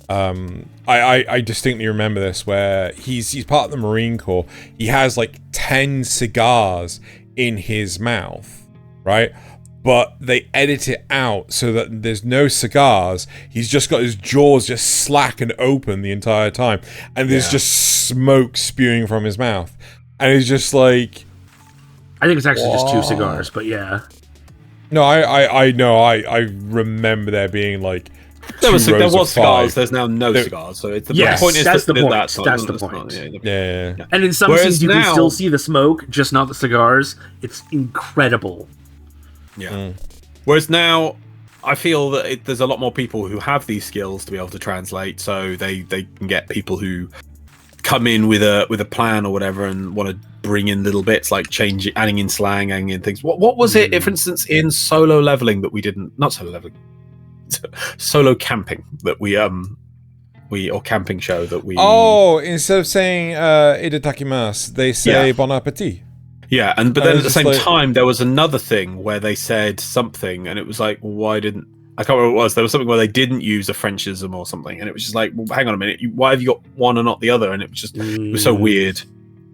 I distinctly remember this, where he's part of the Marine Corps. He has 10 cigars in his mouth, right? But they edit it out so that there's no cigars. He's just got his jaws just slack and open the entire time, and there's just smoke spewing from his mouth, and he's just I think it's actually just 2 cigars, but yeah. No, I know. I remember there being there was cigars. There's now no cigars. So it's the point. That's the point. That's the point. Yeah. And in some scenes, you can still see the smoke, just not the cigars. It's incredible. Yeah. Whereas now, I feel that there's a lot more people who have these skills to be able to translate. So they can get people who come in with a plan or whatever and want to bring in little bits adding in slang, adding in things. What was it, for instance, in solo leveling that we didn't? Not solo leveling. Solo camping that or camping show that we. Oh, instead of saying "Itadakimasu," they say "Bon appetit." Yeah, but then at the same time, there was another thing where they said something, and it was why didn't I can't remember what it was. There was something where they didn't use a Frenchism or something, and it was just well, hang on a minute, why have you got one and not the other? And it was just it was so weird.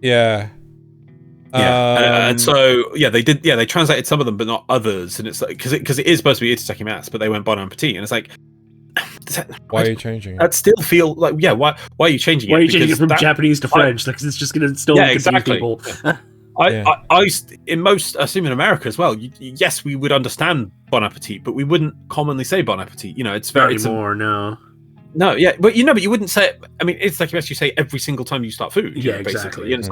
Yeah. And so they did. Yeah, they translated some of them, but not others. And it's because it is supposed to be Itadakimasu, but they went Bon appetit, and it's why are you changing it? That still feel why are you changing it? Why are you changing it from Japanese to French? Because it's just going to still confuse people. Yeah. I in most, I assume in America as well. Yes, we would understand Bon appetit, but we wouldn't commonly say Bon appetit. It's very no. No, yeah, but you wouldn't say it. I mean, it's you say every single time you start food. Exactly. And it's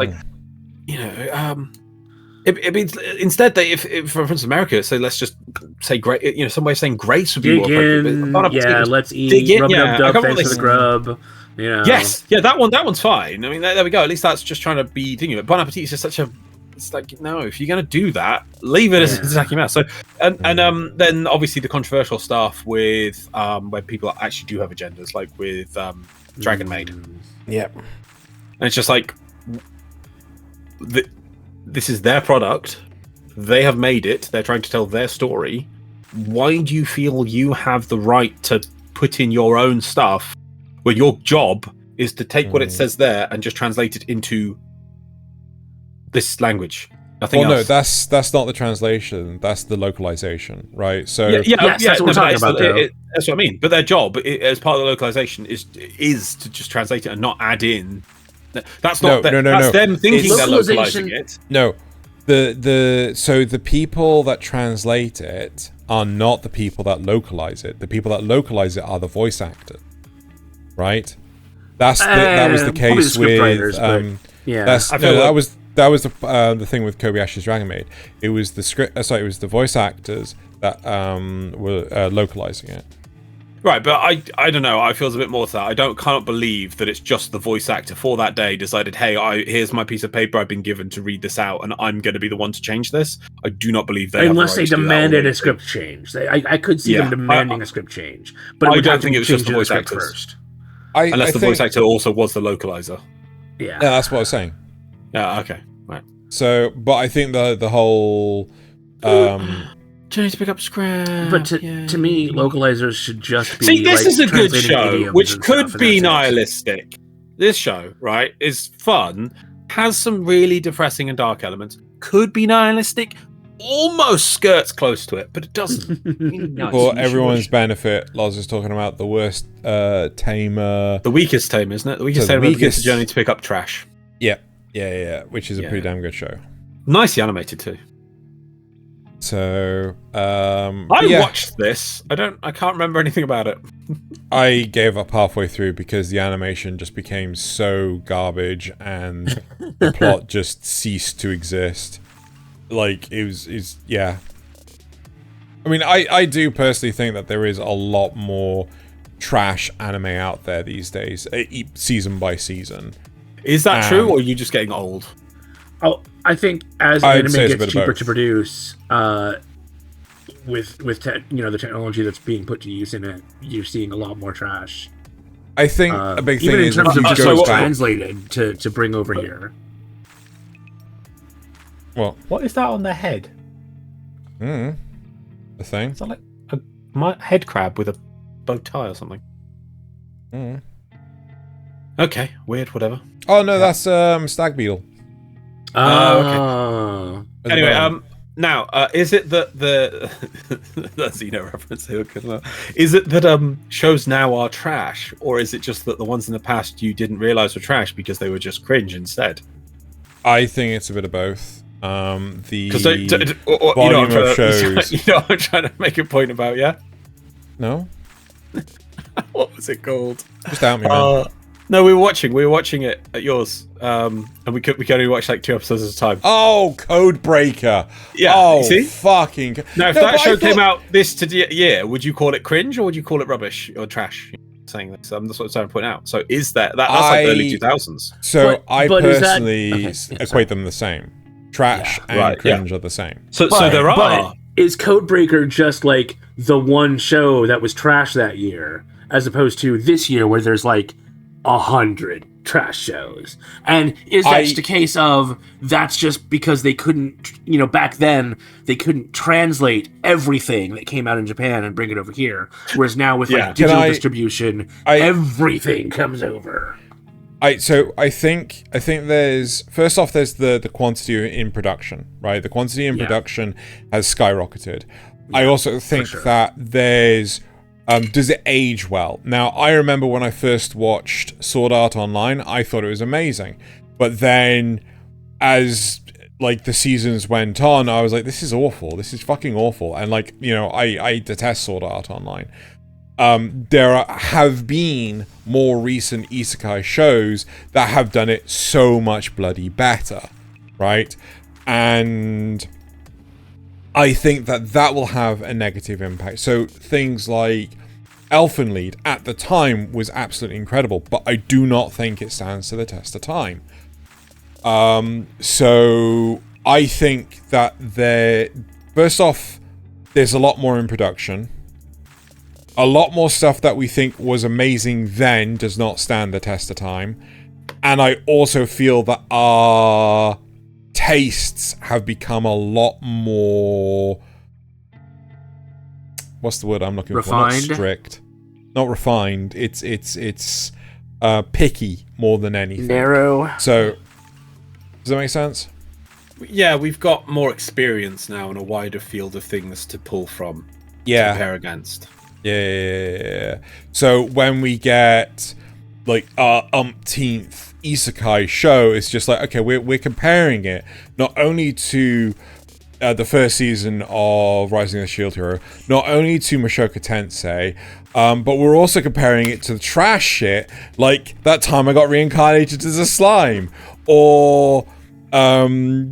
it means instead they, if for instance America, so let's just say great. Some way of saying grace would be more appropriate. Let's eat. Rub thanks for the grub. Yeah. Yes, that one's fine. I mean, there we go. At least that's just trying to be thinking of it. Bon appetit is just such a. It's no, if you're gonna do that, leave it as Itadakimasu. So, and then obviously the controversial stuff with where people actually do have agendas, like with Dragon Maid. Yep. And it's just this is their product. They have made it. They're trying to tell their story. Why do you feel you have the right to put in your own stuff where your job is to take what it says there and just translate it into this language. Nothing else. No, that's not the translation. That's the localization, right? So that's what we're talking about. That's what I mean. But their job, as part of the localization, is to just translate it and not add in. That's not. That's them thinking they're localizing it. No, so the people that translate it are not the people that localize it. The people that localize it are the voice actors, right? That was the case with writers, that was the thing with Kobayashi's Dragon Maid. It was the script. It was the voice actors that were localizing it. Right, but I don't know. I feel a bit more to that. I can't believe that it's just the voice actor for that day decided, hey, here's my piece of paper I've been given to read this out, and I'm going to be the one to change this. I do not believe they unless they demanded a script change. I could see them demanding a script change, but I don't think it was just the voice actors first. Unless the voice actor also was the localizer. Yeah, that's what I was saying. Yeah, okay, right. So, but I think the whole Journey to pick up scrap. But to me, localizers should just be. See, this like, is a good show, idioms which could stuff, be nihilistic. This show, right, is fun, has some really depressing and dark elements, could be nihilistic, almost skirts close to it, but it doesn't. For everyone's benefit, Loz is talking about the worst tamer. The weakest tamer, isn't it? The weakest tamer begins the journey to pick up trash. Yeah, which is a pretty damn good show. Nicely animated too. So I watched this. I can't remember anything about it. I gave up halfway through because the animation just became so garbage and the plot just ceased to exist. Like is yeah. I mean, I do personally think that there is a lot more trash anime out there these days, season by season. Is that true, or are you just getting old? Oh, I think as anime gets cheaper to produce, with the technology that's being put to use in it, you're seeing a lot more trash. I think a big thing even is in terms of just goes translated to bring over here. Well, what is that on their head? The thing. Is that like a head crab with a bow tie or something? Okay, weird. Whatever. Oh no, that's stag beetle. Okay. Anyway, now is it that the Xeno reference here? Is it that shows now are trash, or is it just that the ones in the past you didn't realize were trash because they were just cringe instead? I think it's a bit of both. The volume of shows. You know, I'm trying to make a point about. Yeah. No. What was it called? Just out me, man. No, we were watching it at yours, and we could only watch like 2 episodes at a time. Oh, Codebreaker! Yeah, oh, see? Fucking. Now, if that show came out this year, would you call it cringe or would you call it rubbish or trash? Saying this, that's what I'm trying to point out. So, is that's like early 2000s? So, I personally equate them the same. Trash and cringe are the same. So there are. But is Codebreaker just like the one show that was trash that year, as opposed to this year where there's like 100 trash shows? And is that just a case of that's just because they couldn't, back then they couldn't translate everything that came out in Japan and bring it over here, whereas now with like digital distribution, everything comes over. I think there's first off there's the quantity in production, right? The quantity in production has skyrocketed. I also think that there's does it age well? Now, I remember when I first watched Sword Art Online, I thought it was amazing. But then, as, like, the seasons went on, I was like, this is awful. This is fucking awful. And, like, I detest Sword Art Online. There have been more recent isekai shows that have done it so much bloody better, right? And I think that will have a negative impact. So things like Elfenlied at the time was absolutely incredible, but I do not think it stands to the test of time. So I think that first off, there's a lot more in production. A lot more stuff that we think was amazing then does not stand the test of time. And I also feel that our tastes have become a lot more... What's the word I'm looking refined? for? Not strict. not refined. It's picky more than anything. Narrow. So, does that make sense? Yeah, we've got more experience now and a wider field of things to pull from. Yeah. To compare against. Yeah. So when we get like our umpteenth isekai show, it's just like, okay, we're comparing it not only to the first season of Rising of the Shield Hero, not only to Mushoku Tensei, but we're also comparing it to the trash shit, like that time I got reincarnated as a slime, or No.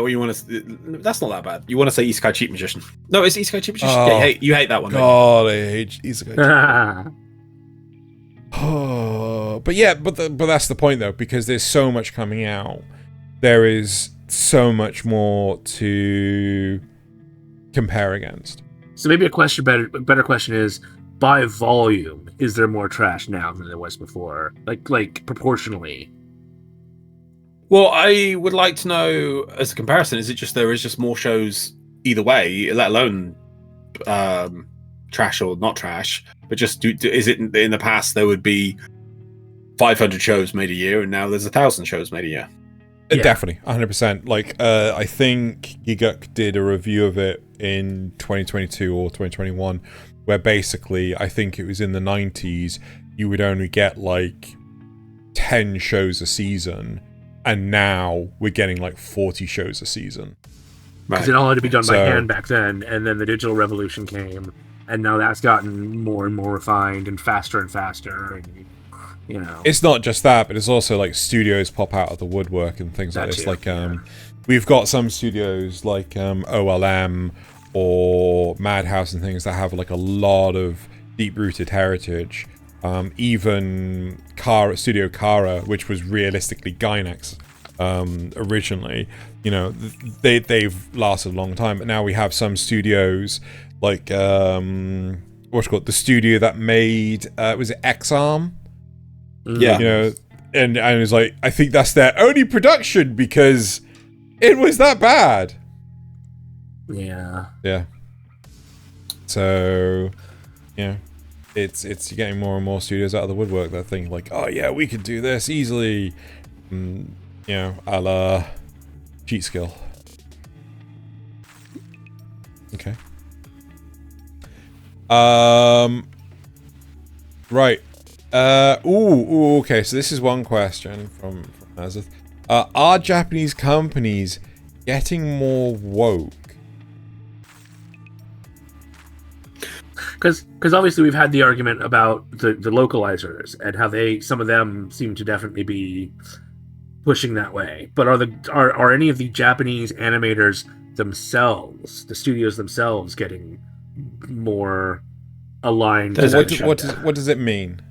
What you want to? That's not that bad. You want to say Isekai Cheat Magician? No, it's Isekai Cheat Magician. Oh, Yeah, you hate that one. God, I hate isekai. But that's the point though, because there's so much coming out. There is so much more to compare against. So maybe a better question is, by volume, is there more trash now than there was before? Like proportionally? Well, I would like to know, as a comparison, is it just there is just more shows either way, let alone trash or not trash, but just is it in the past there would be 500 shows made a year and now there's 1,000 shows made a year? Yeah. Definitely, 100%. Like, I think Giguk did a review of it in 2022 or 2021, where basically, I think it was in the 90s, you would only get like 10 shows a season, and now we're getting like 40 shows a season. Because it all had to be done by hand back then, and then the digital revolution came, and now that's gotten more and more refined and faster, and you know. It's not just that, but it's also like studios pop out of the woodwork and things like this. Too, like, we've got some studios like OLM or Madhouse and things that have like a lot of deep-rooted heritage. Even Studio Kara, which was realistically Gainax originally, you know, they've lasted a long time. But now we have some studios like what's it called, the studio that made was it X-Arm? Yeah, you know, and it was like, I think that's their only production because it was that bad. Yeah. So, yeah, it's you're getting more and more studios out of the woodwork that think like, oh yeah, we could do this easily, you know, a la Cheat Skill. Okay. Right. Okay, so this is one question from Nasuth. Are Japanese companies getting more woke? Because obviously we've had the argument about the localizers and how some of them seem to definitely be pushing that way. But are any of the Japanese animators themselves, the studios themselves, getting more aligned? What does it mean?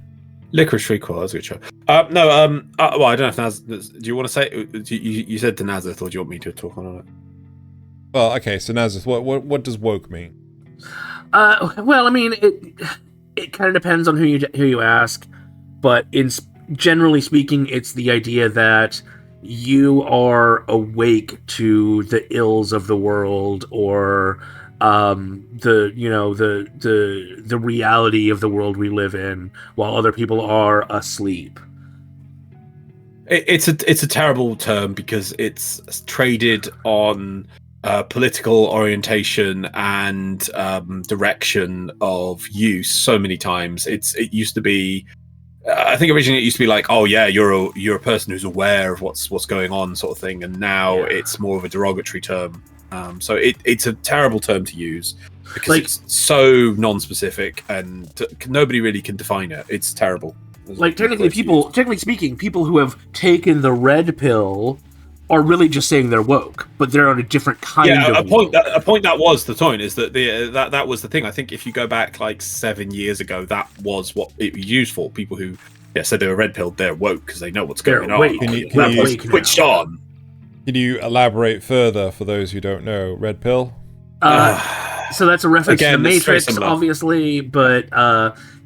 Licorice Recall, that's a good show. Well, I don't know if Naz. Do you want to say? You said to Nasuth, or do you want me to talk on it? Well, okay. So Nasuth, what does woke mean? Well, I mean, it kind of depends on who you ask, but generally speaking, it's the idea that you are awake to the ills of the world, or the reality of the world we live in, while other people are asleep. It's a terrible term because it's traded on political orientation and direction of use so many times. It used to be, I think originally it used to be like, oh yeah, you're a person who's aware of what's going on, sort of thing, and now it's more of a derogatory term. So it's a terrible term to use because it's so non-specific and nobody really can define it. It's terrible. Like technically speaking, people who have taken the red pill are really just saying they're woke, but they're on a different kind of woke. A point that was the point is that that was the thing. I think if you go back like 7 years ago, that was what it was used for. People who said they were red pilled, they're woke because they know what's going on. Switched on. Can you elaborate further for those who don't know? Red pill? So that's a reference to the Matrix, obviously, but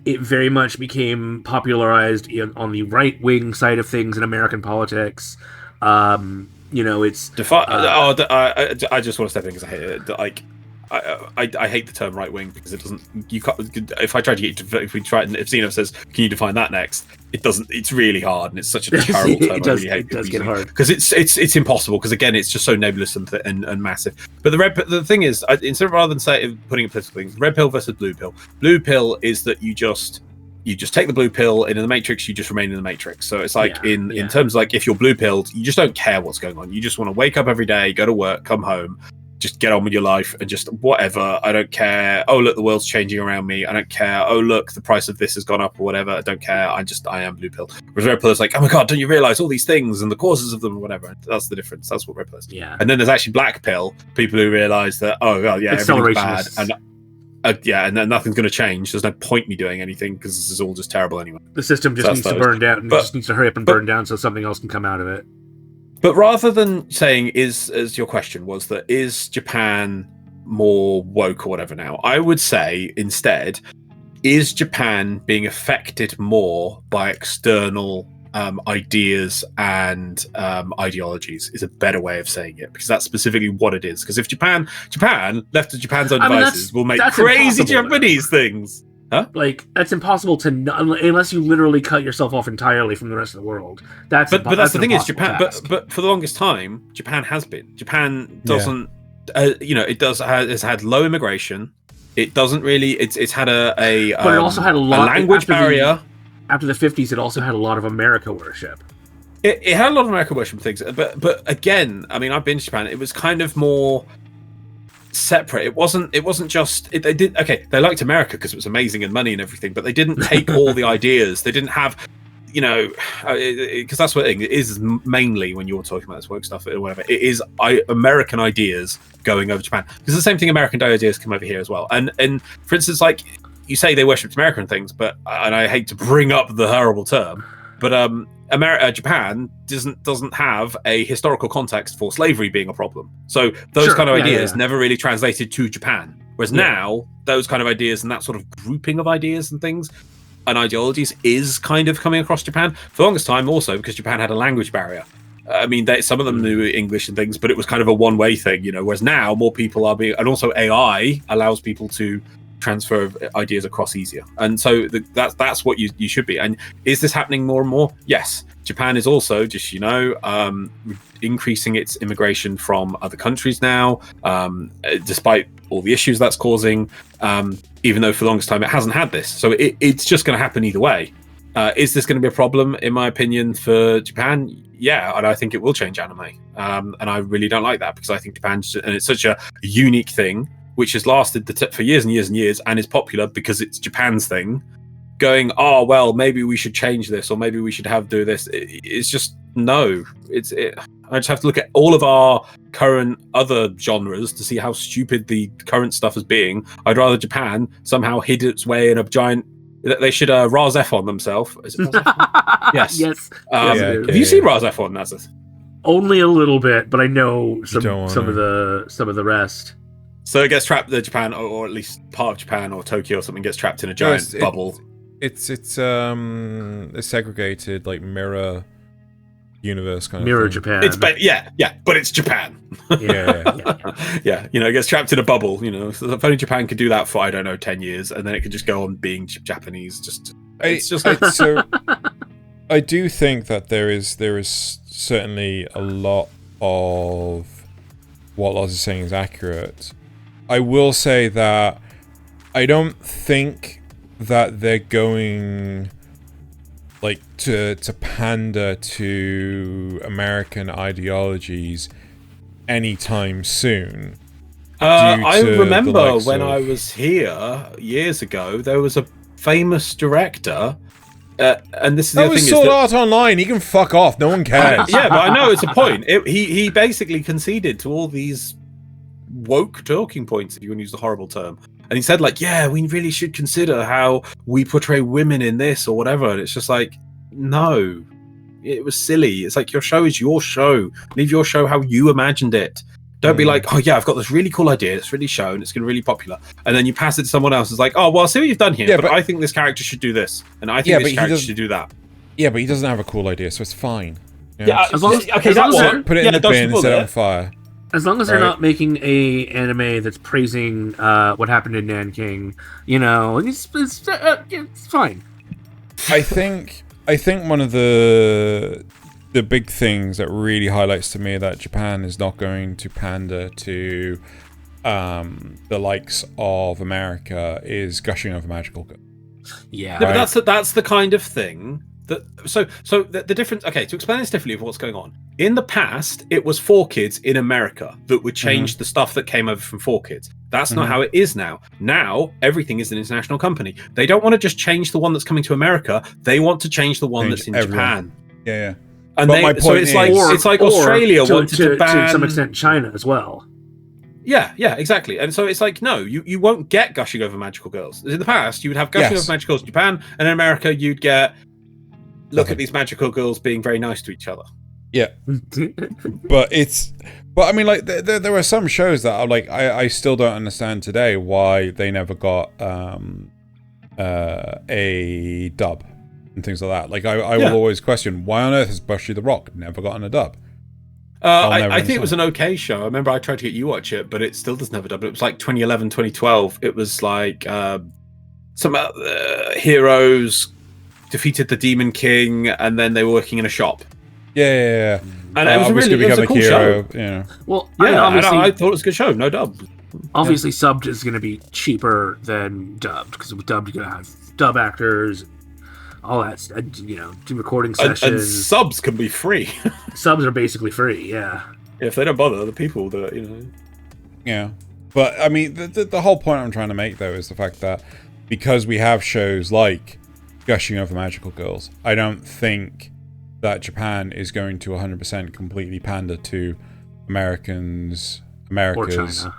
it very much became popularized on the right-wing side of things in American politics. It's... I just want to step in because I hate it. Like, I hate the term right wing because it doesn't. You can't. If I try to get if we try, if Xeno says, "Can you define that next?" It doesn't. It's really hard, and it's such a terrible term. It does, I really hate it does get hard because it's impossible. Because again, it's just so nebulous and massive. But the thing is, instead of rather than putting it political things, red pill versus blue pill. Blue pill is that you just take the blue pill, and in the Matrix, you just remain in the Matrix. So it's like in terms of like if you're blue pilled, you just don't care what's going on. You just want to wake up every day, go to work, come home, just get on with your life, and just whatever. I don't care. Oh look, the world's changing around me. I don't care. Oh look, the price of this has gone up or whatever. I don't care. I am blue pill. Whereas red pill is like, oh my god, don't you realize all these things and the causes of them or whatever. That's the difference. That's what red pill is. Yeah. And then there's actually black pill. People who realize that everything's bad and. And then nothing's going to change. There's no point me doing anything because this is all just terrible anyway. The system just needs to burn down. It just needs to hurry up and burn down so something else can come out of it. But rather than saying, as your question was, that is Japan more woke or whatever now, I would say instead, is Japan being affected more by external ideas and ideologies is a better way of saying it, because that's specifically what it is. Because if Japan left to Japan's own devices will make crazy Japanese things. Huh? Like, that's impossible to unless you literally cut yourself off entirely from the rest of the world. But that's the thing is Japan. But for the longest time, Japan has been. Japan doesn't. It's had low immigration. It doesn't really. It's had but it also had a language barrier. After the 50s, it also had a lot of America worship. It had a lot of America worship things, but again, I mean, I've been to Japan. It was kind of more separate. It wasn't just they did. Okay, they liked America because it was amazing and money and everything, but they didn't take all the ideas. They didn't have, because that's what it is mainly when you're talking about this woke stuff or whatever. It is American ideas going over Japan, because the same thing, American ideas come over here as well. And for instance, like. You say they worshipped America and things, and I hate to bring up the horrible term, but Japan doesn't have a historical context for slavery being a problem. So those kind of ideas never really translated to Japan. Whereas now, those kind of ideas and that sort of grouping of ideas and things and ideologies is kind of coming across Japan. For the longest time also, because Japan had a language barrier. I mean, some of them knew English and things, but it was kind of a one-way thing, whereas now more people are being... And also AI allows people to transfer ideas across easier, and so that's what you should be. And is this happening more and more? Yes. Japan is also just increasing its immigration from other countries now, despite all the issues that's causing, even though for the longest time it hasn't had this. So it's just going to happen either way. Is this going to be a problem, in my opinion, for Japan? Yeah, and I think it will change anime, and I really don't like that, because I think Japan, and it's such a unique thing which has lasted for years and years and years, and is popular because it's Japan's thing, going, oh, well, maybe we should change this, or maybe we should do this. It's just, no. I just have to look at all of our current other genres to see how stupid the current stuff is being. I'd rather Japan somehow hid its way in a giant... They should Raz F on themselves. Is it Yes. Yes. Have you seen Raz F on, Nasuth? Only a little bit, but I know some of the rest. So it gets trapped in Japan, or at least part of Japan or Tokyo or something gets trapped in a giant bubble. It's a segregated, like, mirror universe kind mirror of thing. Japan. But it's Japan. Yeah. It gets trapped in a bubble. So if only Japan could do that for 10 years, and then it could just go on being Japanese. So I do think that there is certainly a lot of what Loz is saying is accurate. I will say that I don't think that they're going like to pander to American ideologies anytime soon. I remember when I was here years ago, there was a famous director, and this is the thing: is Sword Art Online. He can fuck off. No one cares. Yeah, but I know it's a point. He basically conceded to all these woke talking points, if you want to use the horrible term, and he said, like, yeah, we really should consider how we portray women in this or whatever. And it's just like, no, it was silly. It's like, your show is your show. Leave your show how you imagined it. Don't be like, oh yeah, I've got this really cool idea, it's really shown, it's going to be really popular, and then you pass it to someone else. It's like, oh well, I see what you've done here, but I think this character should do this, and I think this character should do that. Yeah, but he doesn't have a cool idea, so it's fine. Put it in the bin and set it on fire. As long as they're Right. not making a anime that's praising what happened in Nanking, it's fine. I think one of the big things that really highlights to me that Japan is not going to pander to the likes of America is gushing over magical girls. Yeah. No, but that's the kind of thing that. So the difference. Okay, to explain this differently of what's going on. In the past, it was 4Kids in America that would change the stuff that came over from 4Kids. That's not how it is now. Now everything is an international company. They don't want to just change the one that's coming to America. They want to change the one that's in Japan. Yeah. And But my point it's is- like Australia wanted to ban to some extent China as well. Yeah, exactly. And so it's like, no, you won't get gushing over magical girls. In the past, you would have gushing Yes. over magical girls in Japan, and in America, you'd get look Nothing. at these magical girls being very nice to each other. Yeah. But I mean, like, there are some shows that are like, I still don't understand today why they never got a dub and things like that. Like, I will always question, why on earth has Bushi the Rock never gotten a dub? I think it was an okay show. I remember I tried to get you watch it, but it still doesn't have a dub. It was like 2011, 2012. It was like some heroes defeated the Demon King, and then they were working in a shop. Yeah. And it was a really it was a cool show. Yeah. Well, Yeah, obviously, I thought it was a good show. No dub. obviously subbed is going to be cheaper than dubbed, because with dubbed you're going to have dub actors, all that, do recording sessions. And subs can be free. Subs are basically free, yeah. If they don't bother, the people that, Yeah. But, I mean, the whole point I'm trying to make, though, is the fact that because we have shows like Gushing Over Magical Girls, I don't think that Japan is going to 100% completely pander to America's... Or China.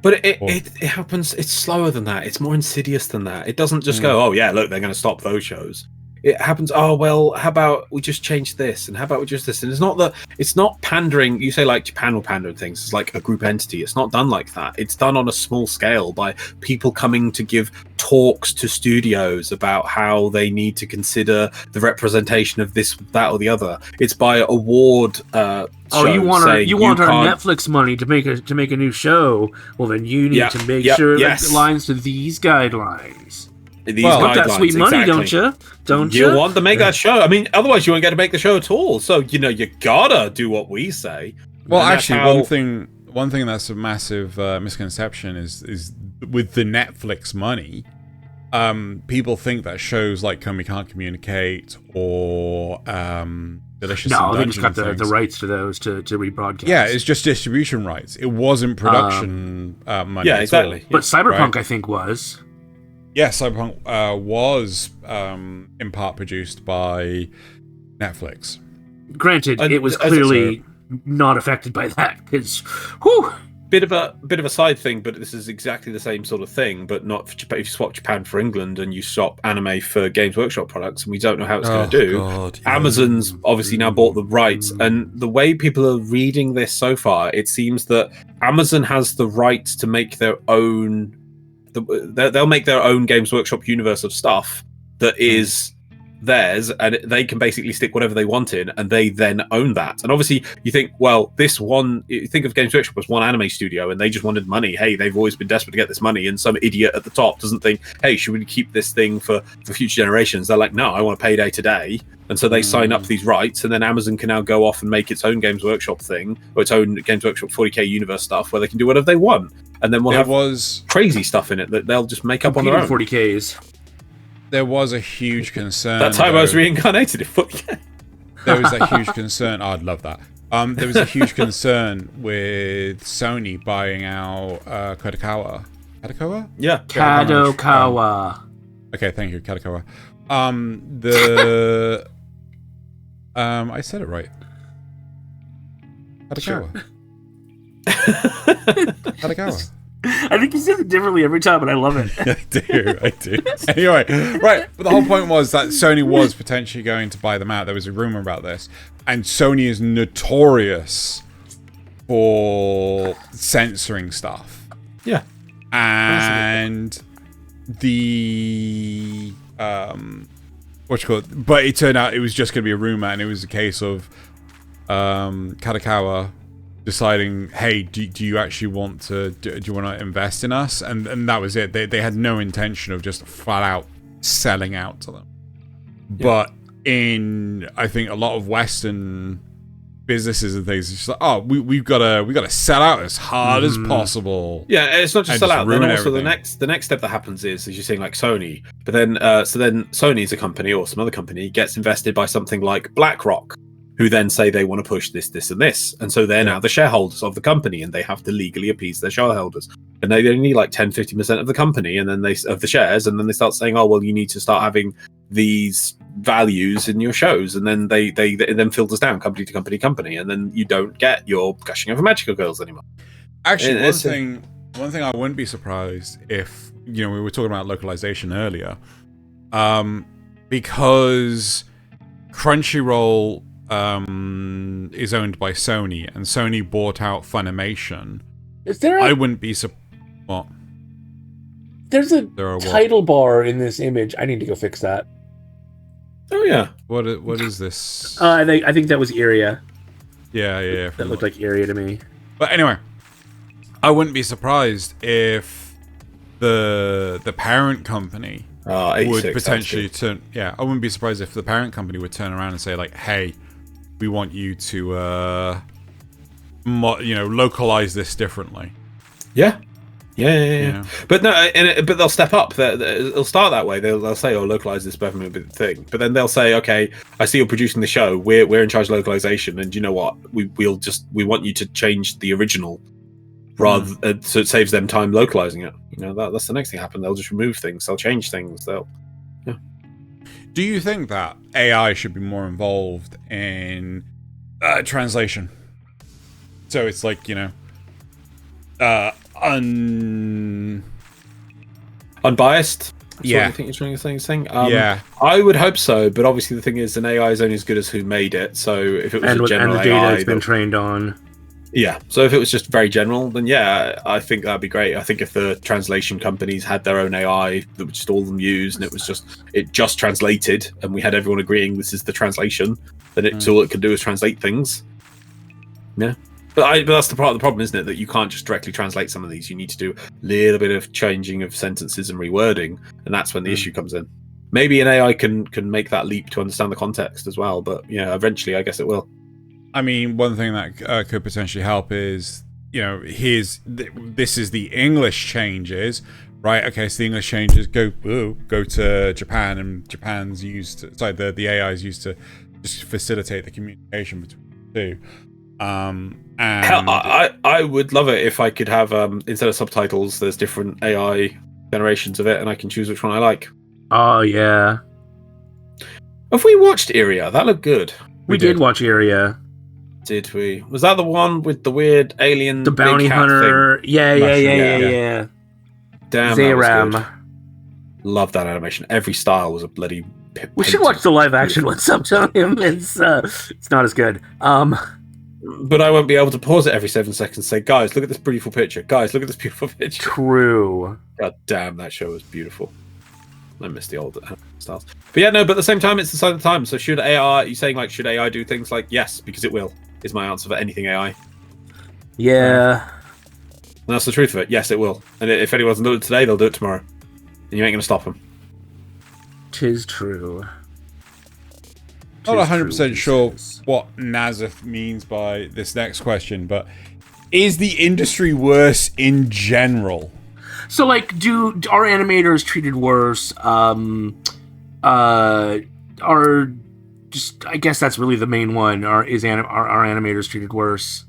But it happens, it's slower than that. It's more insidious than that. It doesn't just go, oh yeah, look, they're going to stop those shows. It happens, oh, well, how about we just change this? And how about we just this? And it's not pandering. You say like Japan will pander and things. It's like a group entity. It's not done like that. It's done on a small scale by people coming to give talks to studios about how they need to consider the representation of this, that, or the other. It's by award You want our can't- Netflix money to make a new show? Well, then you need to make sure that it aligns to these guidelines. These Well, Want that guidelines, sweet money, exactly. don't you? You want to make that show. I mean, otherwise you won't get to make the show at all. So, you gotta do what we say. Well, And that's actually, how- one thing that's a massive misconception is with the Netflix money, people think that shows like Komi Can't Communicate or Delicious No, in they just Dungeon got and the things. rights to those to rebroadcast. Yeah, it's just distribution rights. It wasn't production money. Yeah, at exactly. all. But Cyberpunk, Right. I think, was. Yeah, Cyberpunk was in part produced by Netflix. Granted, And it was as clearly not affected by that, because, whew, bit of a side thing, but this is exactly the same sort of thing, but not for Japan. If you swap Japan for England and you swap anime for Games Workshop products, and we don't know how it's going to do. God, yeah. Amazon's obviously now bought the rights, and the way people are reading this so far, it seems that Amazon has the rights to make their own. They'll make their own Games Workshop universe of stuff that is theirs, and they can basically stick whatever they want in, and they then own that. And obviously, you think, well, you think of Games Workshop as one anime studio, and they just wanted money. Hey, they've always been desperate to get this money, and some idiot at the top doesn't think, hey, should we keep this thing for future generations? They're like, no, I want a payday today. And so they sign up these rights, and then Amazon can now go off and make its own Games Workshop thing, or its own Games Workshop 40k universe stuff, where they can do whatever they want. And then we'll There have was crazy stuff in it that they'll just make up on their own. 40Ks. there was a huge concern. That time I was though. reincarnated in 40k. There was a huge concern. Oh, I'd love that. There was a huge concern with Sony buying out Kadokawa. Kadokawa? Yeah. Kadokawa. Okay, thank you, Kadokawa. I said it right. Kadokawa. Kadokawa. I think you said it differently every time, and I love it. I do. Anyway, right. But the whole point was that Sony was potentially going to buy them out. There was a rumor about this. And Sony is notorious for censoring stuff. Yeah. And the but it turned out it was just going to be a rumor, and it was a case of Kadokawa deciding, hey, do you actually want to do you want to invest in us? And that was it. They had no intention of just flat out selling out to them. Yeah. But in, I think, a lot of Western businesses and things, it's just like, oh, we've got to sell out as hard as possible. Yeah, it's not just sell out. Then also everything. the next step that happens is you're seeing like Sony, but then so then Sony as a company or some other company gets invested by something like BlackRock, who then say they want to push this, and this, and so they're now the shareholders of the company, and they have to legally appease their shareholders, and they only need like 10-50% of the company, and then of the shares, and then they start saying, oh well, you need to start having these values in your shows, and then they then filters down company to company, and then you don't get your gushing over magical girls anymore. Actually, one thing I wouldn't be surprised if, we were talking about localization earlier, because Crunchyroll is owned by Sony, and Sony bought out Funimation. I wouldn't be what? There's a title bar in this image. I need to go fix that. Oh yeah. What is this? I think that was Iria. Yeah. That looked like Iria to me. But anyway, I wouldn't be surprised if the parent company would potentially turn. Yeah, I wouldn't be surprised if the parent company would turn around and say like, "Hey, we want you to, localize this differently." Yeah. But no, but they'll step up. It'll start that way. They'll say, "Oh, localize this Beverly thing," but then they'll say, "Okay, I see you're producing the show. We're in charge of localization, and you know what? We want you to change the original, rather so it saves them time localizing it. That's the next thing happen. They'll just remove things. They'll change things. Do you think that AI should be more involved in translation? So it's like unbiased. Yeah, I think you're trying to say. Yeah, I would hope so, but obviously the thing is, an AI is only as good as who made it. So if it was a general and the data AI, it's been trained on. Yeah, so if it was just very general, then yeah, I think that'd be great. I think if the translation companies had their own AI that would just all of them use, and it just translated, and we had everyone agreeing this is the translation, then all it could do is translate things. Yeah. But that's the part of the problem, isn't it? That you can't just directly translate some of these. You need to do a little bit of changing of sentences and rewording, and that's when the issue comes in. Maybe an AI can make that leap to understand the context as well, but eventually I guess it will. I mean, one thing that could potentially help is, this is the English changes, right? Okay, so the English changes go to Japan, and Japan's used to, the AI is used to just facilitate the communication between the two. And I would love it if I could have instead of subtitles, there's different AI generations of it, and I can choose which one I like. Oh yeah. Have we watched Iria? That looked good. We did watch Iria. Did we? Was that the one with the weird alien, the bounty hunter thing? Yeah. Damn, Zayram. Love that animation. Every style was a bloody. We should watch the live action one sometime. It's not as good. But I won't be able to pause it every 7 seconds and say, guys, look at this beautiful picture. Guys, look at this beautiful picture. True. God damn, that show was beautiful. I miss the old styles. But yeah, no, but at the same time, it's the sign of the time. So should AI, you saying like, should AI do things like, yes, because it will, is my answer for anything AI. Yeah. And that's the truth of it. Yes, it will. And if anyone doesn't do it today, they'll do it tomorrow. And you ain't going to stop them. 'Tis true. Not 100% sure what Nasuth means by this next question, but is the industry worse in general? So, like, are animators treated worse? Are just, I guess that's really the main one. Are animators treated worse?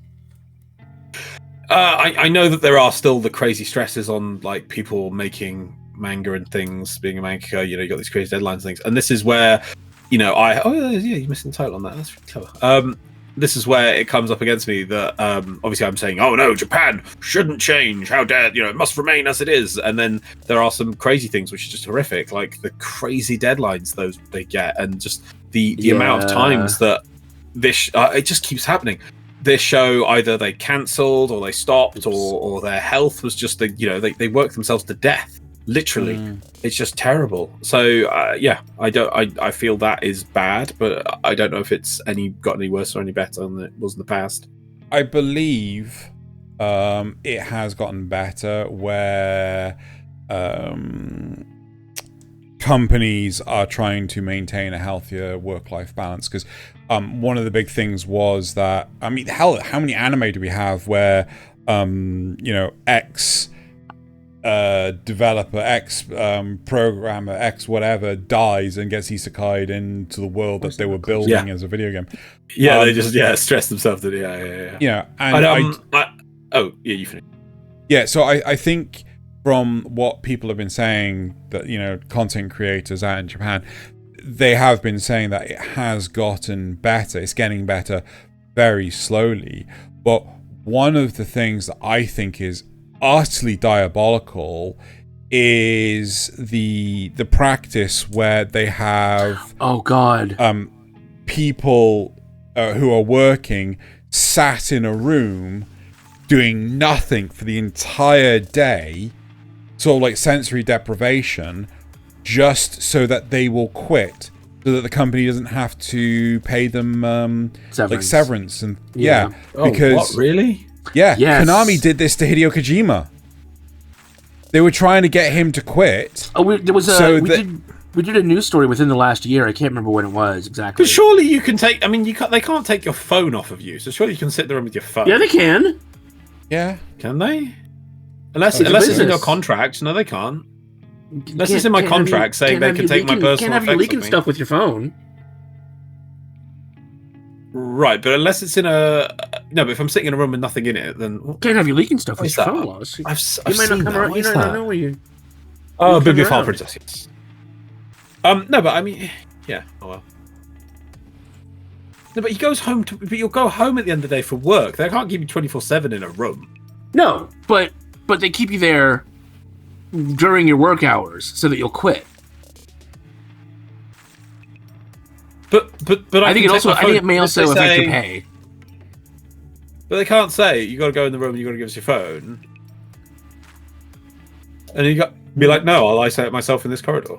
I know that there are still the crazy stresses on like people making manga and things. Being a manga, you got these crazy deadlines and things, and this is where. You're missing the title on that. That's really clever. This is where it comes up against me that obviously I'm saying, oh no, Japan shouldn't change. How dare, it must remain as it is. And then there are some crazy things which are just horrific, like the crazy deadlines they get, and just the amount of times that this it just keeps happening. This show, either they cancelled or they stopped, or their health was just they worked themselves to death. Literally, it's just terrible. So I feel that is bad, but I don't know if it's got any worse or any better than it was in the past. I believe it has gotten better where companies are trying to maintain a healthier work-life balance, because one of the big things was that, I mean, hell, how many anime do we have where X developer, X programmer, X whatever dies and gets isekai'd into the world that they were building as a video game. Yeah, they just stress themselves to yeah. And you finish. Yeah, so I think from what people have been saying, that content creators out in Japan, they have been saying that it has gotten better. It's getting better very slowly. But one of the things that I think is utterly diabolical is the practice where they have people who are working sat in a room doing nothing for the entire day, sort of like sensory deprivation, just so that they will quit, so that the company doesn't have to pay them severance and because what, really? Yeah, yes. Konami did this to Hideo Kojima. They were trying to get him to quit. Oh, we did a news story within the last year. I can't remember when it was exactly. But surely you can take. I mean, they can't take your phone off of you. So surely you can sit there with your phone. Yeah, they can. Yeah, can they? Unless it's in your contract. No, they can't. Unless it's in my contract saying they can take my personal. Can't have you leaking stuff with your phone. Right, but unless it's in a but if I'm sitting in a room with nothing in it, then can't have you leaking stuff with your phone. Laws. I've you might seen not come that. around. You don't know where you. Oh, Bibliophile Princess. Yes. No, but I mean, yeah. Oh well. No, but he goes home but you'll go home at the end of the day for work. They can't keep you 24/7 in a room. No, but they keep you there during your work hours so that you'll quit. But I think it may also affect your pay. But they can't say you got to go in the room and you got to give us your phone, and you got be like, no, I'll isolate myself in this corridor.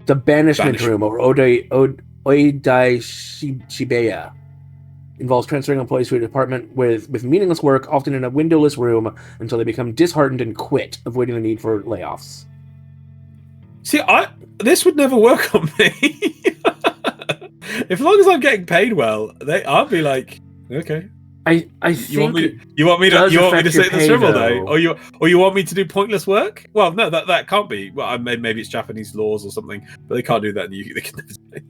The banishment room, or Oidai Shibeya, involves transferring employees to a department with meaningless work, often in a windowless room, until they become disheartened and quit, avoiding the need for layoffs. See, this would never work on me. As long as I'm getting paid well, I'll be like, okay. I think you want me to sit in this room all day, or you want me to do pointless work? Well, no, that can't be. Well, maybe it's Japanese laws or something, but they can't do that in the UK. They can never say.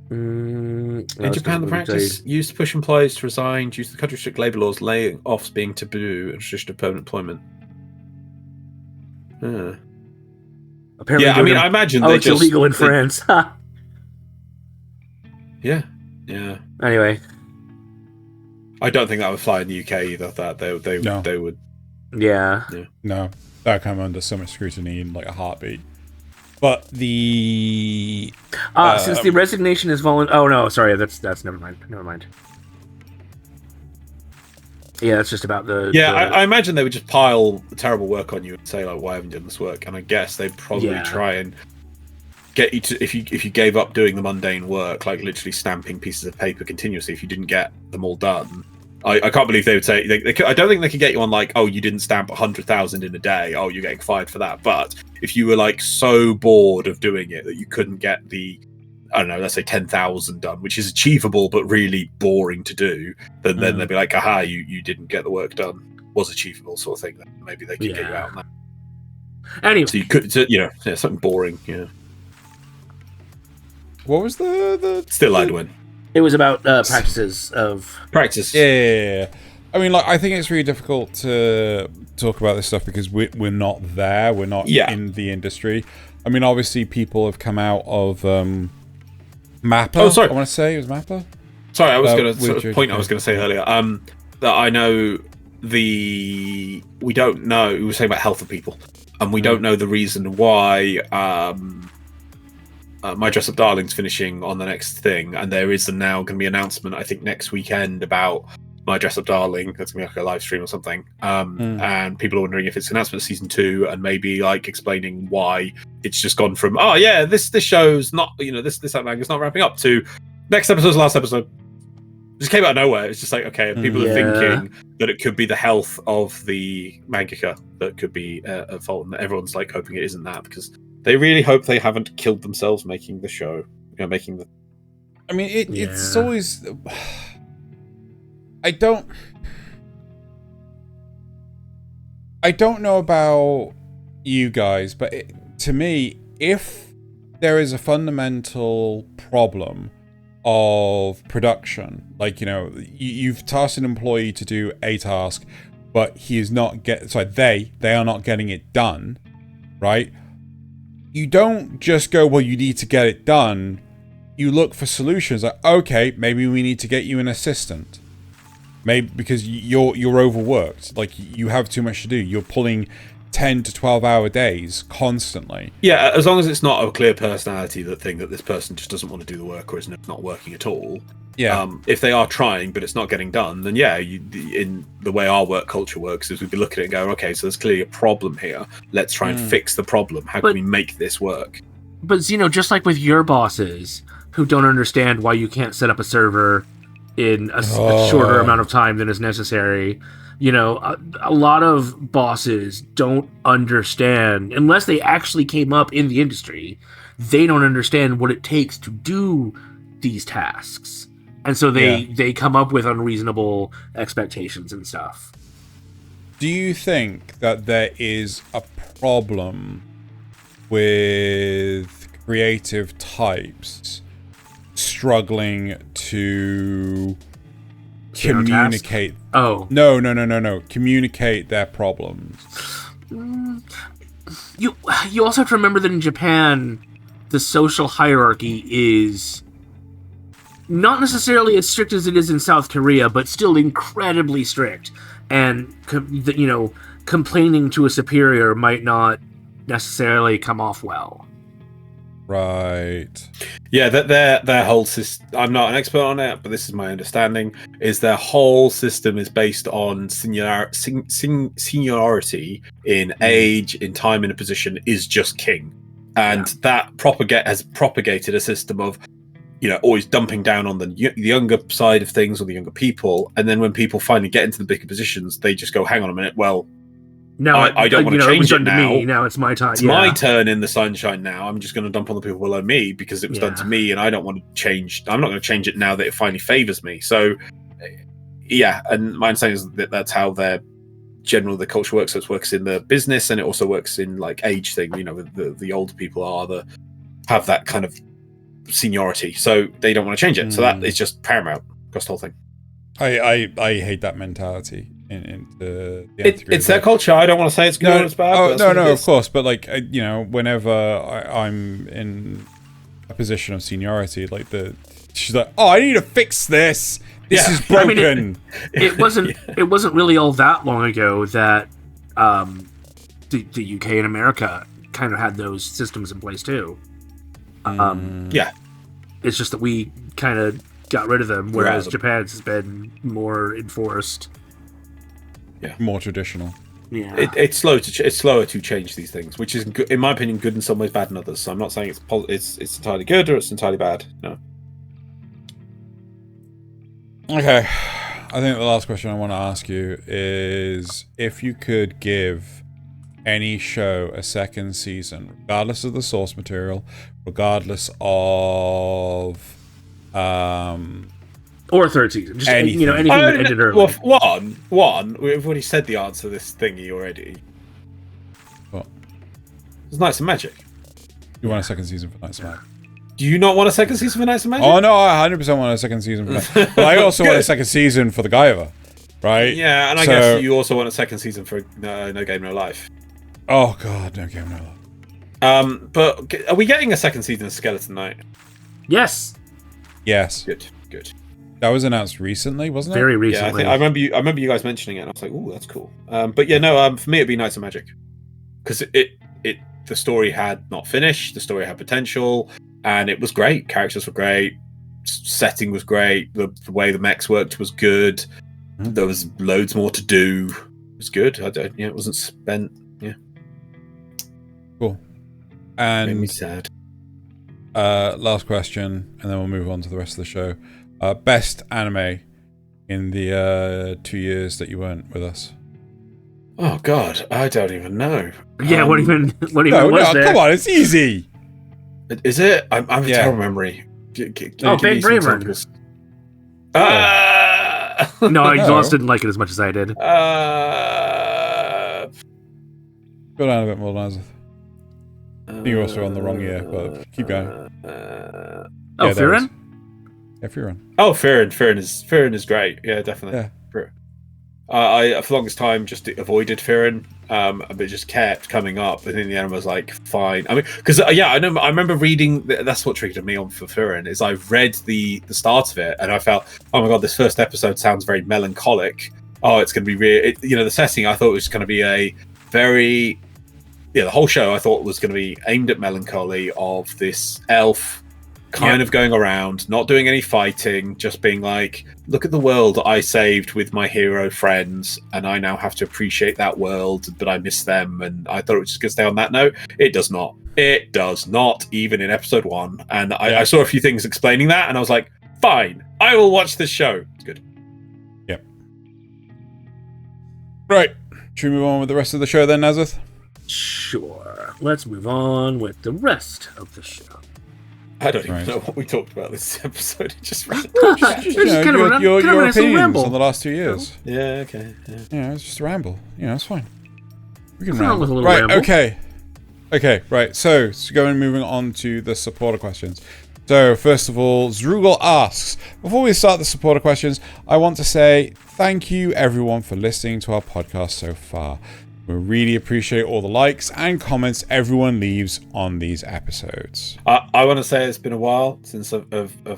In Japan, the practice used to push employees to resign due to the country's strict labour laws, laying offs being taboo and tradition of permanent employment. Apparently, I mean, I imagine it's illegal in France. Yeah. Anyway, I don't think that would fly in the UK either. That they would. Yeah. No, that would come under so much scrutiny in like a heartbeat. But the since the resignation is voluntary. Oh no, sorry, that's never mind. Yeah, it's just about the. Yeah, I imagine they would just pile terrible work on you and say like, "Why haven't you done this work?" And I guess they'd probably try and get you to if you gave up doing the mundane work, like literally stamping pieces of paper continuously, if you didn't get them all done. I can't believe they would say I don't think they could get you on like, oh, you didn't stamp 100,000 in a day. Oh, you're getting fired for that. But if you were like so bored of doing it that you couldn't get the, I don't know, let's say 10,000 done, which is achievable but really boring to do, then they'd be like, aha, you didn't get the work done. Was achievable sort of thing. Then maybe they could get you out on that. Anyway, so you could, something boring. Yeah. What was the still I'd win. It was about practices of practice. Yeah. I mean, like, I think it's really difficult to talk about this stuff because we're not there. We're not in the industry. I mean, obviously, people have come out of Mappa. Oh, sorry. I want to say it was Mappa. Sorry, I was going to point. I was going to say earlier that I know we don't know. We were saying about health of people, and we don't know the reason why. My Dress Up Darling's finishing on the next thing, and there is now going to be an announcement, I think, next weekend about My Dress Up Darling. That's gonna be like a live stream or something. And people are wondering if it's an announcement of season 2, and maybe like explaining why it's just gone from this show's not that manga's not wrapping up to next episode's last episode. It just came out of nowhere. It's just like, okay, people are thinking that it could be the health of the mangaka that could be at fault, and everyone's like hoping it isn't that, because they really hope they haven't killed themselves making the show. Making the. I mean, it's always. I don't know about you guys, but to me, if there is a fundamental problem of production, like, you've tasked an employee to do a task, but he is not they are not getting it done, right? You don't just go, well, you need to get it done. You look for solutions, like, okay, maybe we need to get you an assistant. Maybe because you're overworked, like you have too much to do. You're pulling 10 to 12-hour days constantly. Yeah, as long as it's not a clear personality that this person just doesn't want to do the work or is not working at all. Yeah. If they are trying but it's not getting done, then in the way our work culture works is we'd be looking at it and going, okay, so there's clearly a problem here. Let's try and fix the problem. How can we make this work? But just like with your bosses who don't understand why you can't set up a server in a shorter amount of time than is necessary. A lot of bosses don't understand, unless they actually came up in the industry, they don't understand what it takes to do these tasks. And so they come up with unreasonable expectations and stuff. Do you think that there is a problem with creative types struggling to communicate? No. Communicate their problems. You also have to remember that in Japan, the social hierarchy is not necessarily as strict as it is in South Korea, but still incredibly strict. And complaining to a superior might not necessarily come off well. Right. Yeah, that their whole system. I'm not an expert on it, but this is my understanding: is their whole system is based on seniority in age, in time, in a position is just king, and that has propagated a system of, always dumping down on the younger side of things or the younger people, and then when people finally get into the bigger positions, they just go, "Hang on a minute, well." Now I don't want to change it now. Now it's my time. It's my turn in the sunshine now. I'm just going to dump on the people below me because it was done to me, and I don't want to change. I'm not going to change it now that it finally favors me. So, and my understanding is that that's how the culture works. So it works in the business, and it also works in like age thing. The older people have that kind of seniority, so they don't want to change it. So that is just paramount across the whole thing. I hate that mentality. It's their culture. I don't want to say it's good or it's bad. No, of course. But whenever I'm in a position of seniority, she's like, "Oh, I need to fix this. This is broken." I mean, it wasn't really all that long ago that the UK and America kind of had those systems in place too. It's just that we kind of got rid of them, whereas Japan's has been more enforced. More traditional. Yeah, it's slower to change these things, which is, in my opinion, good in some ways, bad in others. So I'm not saying it's entirely good or it's entirely bad. No. Okay, I think the last question I want to ask you is if you could give any show a second season, regardless of the source material, regardless of or a third season, just anything that ended early. Well, one, we've already said the answer to this thingy already. What? It's Knights of Magic. You want a second season for Knights of Magic? Do you not want a second season for Knights of Magic? Oh no, I 100% want a second season for that. But I also want a second season for the Guyver, right? Yeah, and I guess you also want a second season for No Game No Life. Oh god, No Game No Life. But are we getting a second season of Skeleton Knight? Yes. Good. That was announced recently, wasn't it? Very recently. Yeah, I remember you guys mentioning it, and I was like, "Oh, that's cool." But yeah, no. For me, it'd be Knights of Magic, because the story had not finished. The story had potential, and it was great. Characters were great. Setting was great. The way the mechs worked was good. There was loads more to do. It was good. It wasn't spent. Yeah. Cool. Made me And sad. last question, and then we'll move on to the rest of the show. Best anime in the 2 years that you weren't with us. Oh God, I don't even know. Yeah, what even No, was there? come on, it's easy. Is it? I have a Yeah. terrible memory. Big me some Braver. examples. No, Exhaust didn't like it as much as I did. Go down a bit more, Nasuth. I think you're also on the wrong year, but keep going. Oh, Yeah, there Firen? Yeah, Firen. Oh, Firen is great. Yeah, definitely. Yeah. I for the longest time just avoided Firen, but it just kept coming up, and in the end I was like, fine. I mean, because I remember reading. That's what triggered me on for Firen is I read the start of it, and I felt, oh my God, this first episode sounds very melancholic. Oh, it's going to be real. The setting I thought was going to be a very, the whole show I thought was going to be aimed at melancholy of this elf kind of going around, not doing any fighting, just being like, look at the world I saved with my hero friends, and I now have to appreciate that world, but I miss them. And I thought it was just going to stay on that note. It does not. It does not, even in episode 1. And I saw a few things explaining that, and I was like, fine, I will watch this show. It's good. Yep. Right. Should we move on with the rest of the show then, Nasuth? Sure. Let's move on with the rest of the show. I don't even know what we talked about this episode. It just Your opinions on the last 2 years. yeah, okay. Yeah. It's just a ramble. It's fine. We can Nothing wrong ramble. with a little Right, ramble. okay, right. So going moving on to the supporter questions. So first of all, Xenogelion asks, before we start the supporter questions, I want to say thank you everyone for listening to our podcast so far. We really appreciate all the likes and comments everyone leaves on these episodes. I want to say it's been a while since I've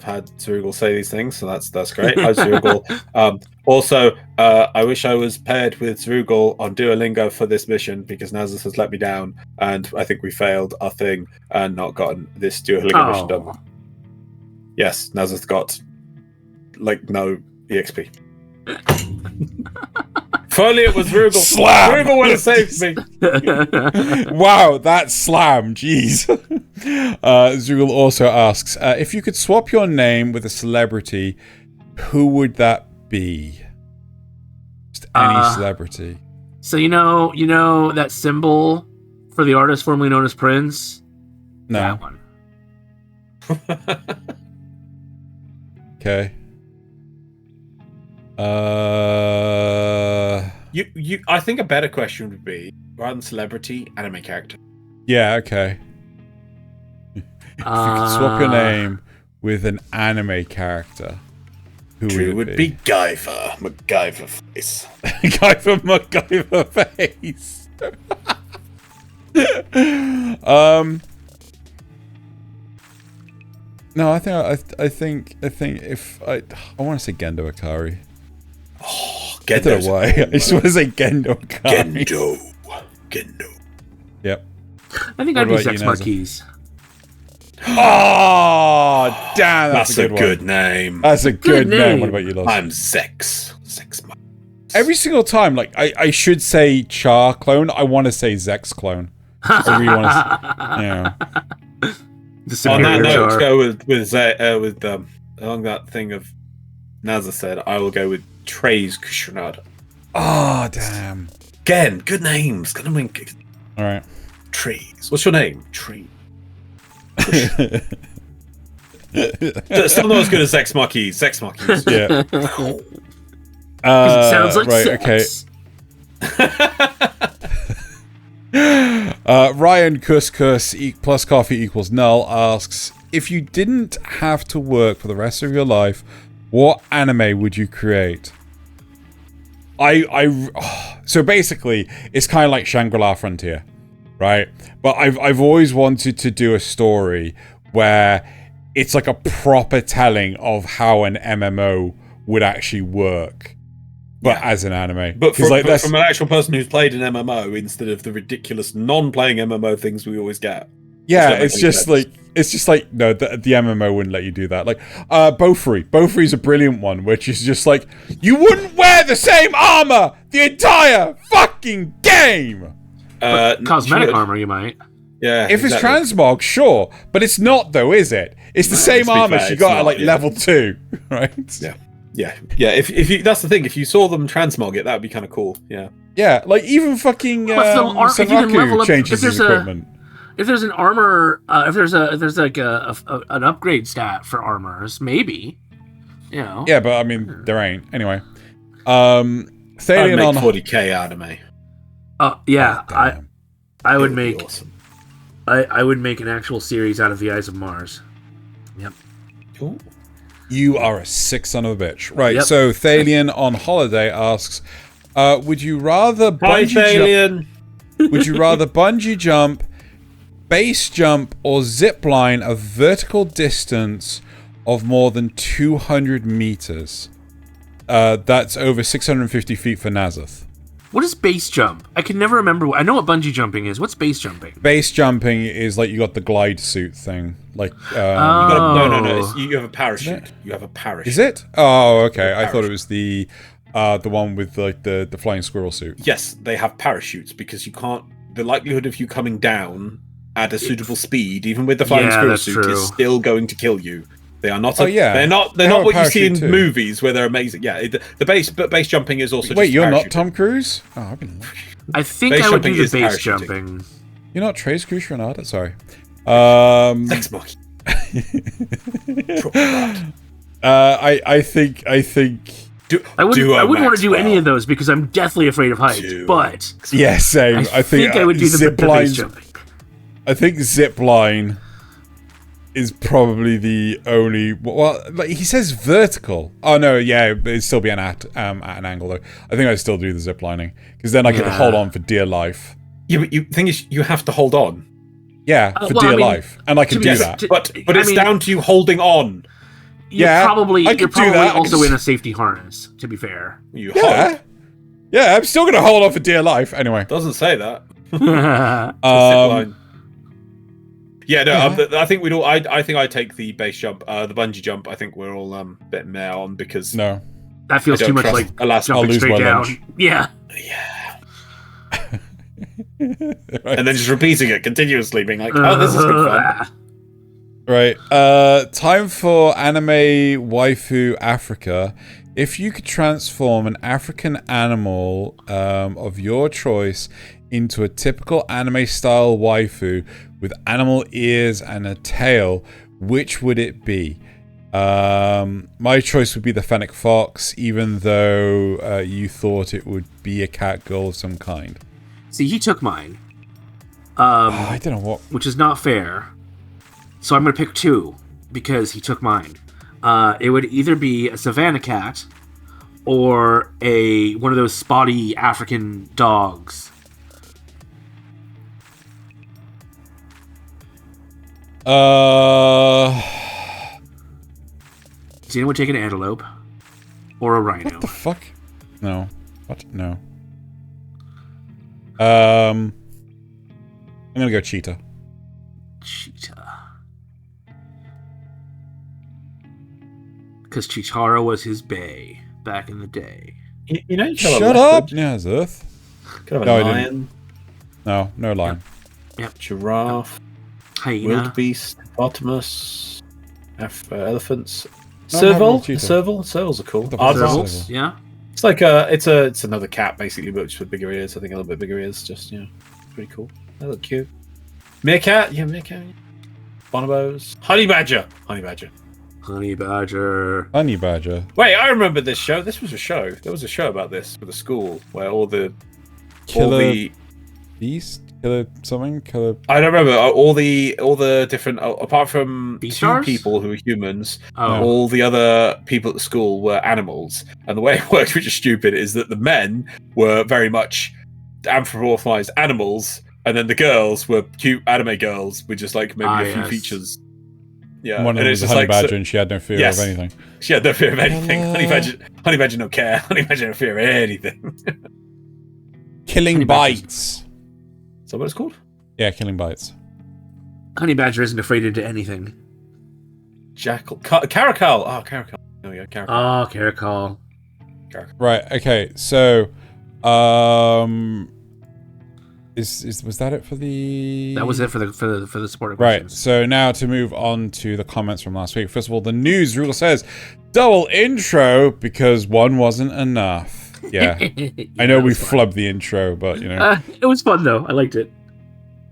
had Xenogelion say these things, so that's great. Hi, Xenogelion. Also, I wish I was paired with Xenogelion on Duolingo for this mission, because Nasuth has let me down, and I think we failed our thing and not gotten this Duolingo mission done. Yes, Nasuth got no EXP. If only it was Xenogelion. Slam! Xenogelion would have saved me. Wow, that slam, jeez. Xenogelion also asks, if you could swap your name with a celebrity, who would that be? Just any celebrity. So you know that symbol for the artist formerly known as Prince? No. That one. Okay. I think a better question would be, rather than celebrity, anime character. Yeah, okay. If you could swap your name with an anime character, who would it be? Guyver. MacGyver face. Guyver MacGyver face. No, I think if I want to say Gendo Akari. Oh, I don't know why. I just want to say Gendo Akari. Gendo. Yep. I think I'd be Sex Marquise. Oh, damn! That's a good name. That's a good name. What about you, Loz? I'm Zex. Every single time, I should say Char clone. I want to say Zex clone. I really want to. On that note, let's go with along that thing of Naza said, I will go with Trey's Kushnada. Oh, damn. Again, good names. Gonna win. All right. Trees. What's your name? Tree. Still not as good as Sex Marquise. Yeah. It sounds like sex. Okay. Ryan Cuscus plus coffee equals null asks, if you didn't have to work for the rest of your life, what anime would you create? So basically, it's kind of like Shangri-La Frontier, right? But I've always wanted to do a story where it's like a proper telling of how an MMO would actually work, but as an anime. But from an actual person who's played an MMO instead of the ridiculous non-playing MMO things we always get. Yeah, Doesn't make it's any just sense. like no, the MMO wouldn't let you do that. Like, Beaufry. A brilliant one, which is just like you wouldn't wear the same armor the entire fucking game. Cosmetic armor, you might. Yeah. If it's transmog, sure, but it's not though, is it? It's the same to be armor fair, she it's got at not, like yeah. level 2, right? Yeah. If you, that's the thing. If you saw them transmog it, that would be kind of cool. Yeah. Yeah, like even fucking If you can level Senraku up- changes if his there's equipment. If there's an armor, if there's like an upgrade stat for armors, maybe. You know. Yeah, but I mean there ain't. Anyway. I'd Thaylien make on 40k anime. Yeah, Oh, damn. I would It be make awesome. I would make an actual series out of the Eyes of Mars. Yep. Ooh. You are a sick son of a bitch. Right, Yep. so Thaylien on holiday asks, would you rather Hi, bungee jump? Thaylien. Would you rather bungee jump, base jump, or zip line a vertical distance of more than 200 meters? That's over 650 feet for Nasuth. What is base jump? I can never remember. I know what bungee jumping is. What's base jumping? Base jumping is like you got the glide suit thing. Like, No. You have a parachute. You have a parachute. is it? Oh, okay. I thought it was the one with like the flying squirrel suit. Yes, they have parachutes because you can't. The likelihood of you coming down at a suitable speed, even with the flying squirrel that's suit, true. is still going to kill you. They are not. Oh, yeah. They're not. They're They have not a what you see in parachute too. movies where they're amazing. Yeah, but base jumping is also. Wait, just you're not parachuting. Tom Cruise? Oh, I've been. I think Base I would do jumping the is base parachuting. jumping. You're not Trace Cruise Renata? Sorry. Thanks, Marky. I think. I wouldn't want to do any of those because I'm deathly afraid of heights. But Yeah, same. I think I would do the zip base lines. jumping. I think zip line is probably the only. Well, like he says vertical. Oh no, yeah, it'd still be at an angle though. I think I'd still do the zip lining because then I could hold on for dear life. Yeah, but the thing is, you have to hold on. Yeah, for well, I dear mean, life, and I can to do be- that. to- But I it's mean- down to you holding on. You're Yeah, probably I could do that. I also could in a s- safety harness. To be fair. You Yeah, hold. yeah, I'm still gonna hold on for dear life anyway. Doesn't say that. Zip Um, line. Yeah, no. I think we'd all. I think I take the base jump, the bungee jump. I think we're all a bit meh on because no, That feels I too don't much trust like Alaska. I'll jumping lose straight my down. lunch. Yeah. And then just repeating it continuously, being like, "Oh, this is good fun." Right. Time for anime waifu Africa. If you could transform an African animal of your choice into a typical anime style waifu with animal ears and a tail, which would it be? My choice would be the fennec fox, even though you thought it would be a cat girl of some kind. See, he took mine. I don't know what. Which is not fair. So I'm going to pick two because he took mine. It would either be a savannah cat or one of those spotty African dogs. Is anyone taking an antelope or a rhino? What the fuck? No. What? No. I'm gonna go cheetah. Cheetah. Because Chitara was his bae back in the day. You know, you could have a Shut up! leopard, Yeah, Earth. could have a No, I didn't. lion, No lion. giraffe, Hyena. wildebeest, hippopotamus, elephants. No, Serval, no, cheetah. servals are cool. What the fuck is Aardvark. serval? Yeah. It's like it's another cat basically, but just with bigger ears. I think a little bit bigger ears. Just pretty cool. They look cute. Meerkat, meerkat. Bonobos, honey badger. Honey badger. Honey badger. Wait, I remember this show. This was a show. There was a show about this for the school where all the Killer beast? Killer something? Killer. I don't remember all the different apart from Beastars? 2 people who were humans. Oh. All the other people at the school were animals, and the way it worked, which is stupid, is that the men were very much anthropomorphized animals, and then the girls were cute anime girls with just like maybe a few yes. features. Yeah, One of and them it's was a just honey like badger and she had no fear Yes. of anything. she had no fear of anything. Hello. Honey badger don't care. Honey badger don't fear of anything. Killing Honey badgers. bites. Is that what it's called? Yeah, killing bites. Honey Badger isn't afraid into anything. Jackal. Caracal. Oh, Caracal. There we go. Caracal. Oh, Caracal. Right. Okay. So, was that it for the? That was it for the supporter Right. questions. So now to move on to the comments from last week. First of all, the news rule says double intro because one wasn't enough. Yeah. I know we flubbed the intro, but you know. It was fun though. I liked it.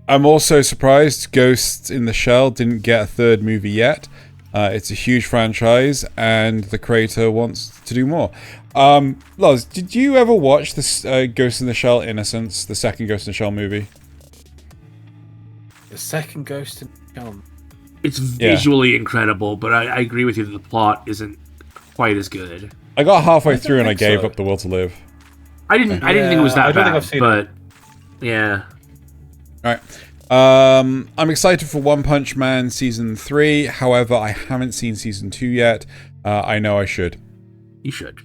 I'm also surprised Ghost in the Shell didn't get a third movie yet. It's a huge franchise, and the creator wants to do more. Loz, did you ever watch this Ghost in the Shell Innocence, the second Ghost in the Shell movie? The second Ghost in the Shell. It's visually incredible, but I agree with you that the plot isn't quite as good. I got halfway through and I gave up The Will to Live. I didn't think it was that I don't bad, think I've seen but yeah. Alright. I'm excited for One Punch Man Season 3. However, I haven't seen Season 2 yet. I know I should. You should.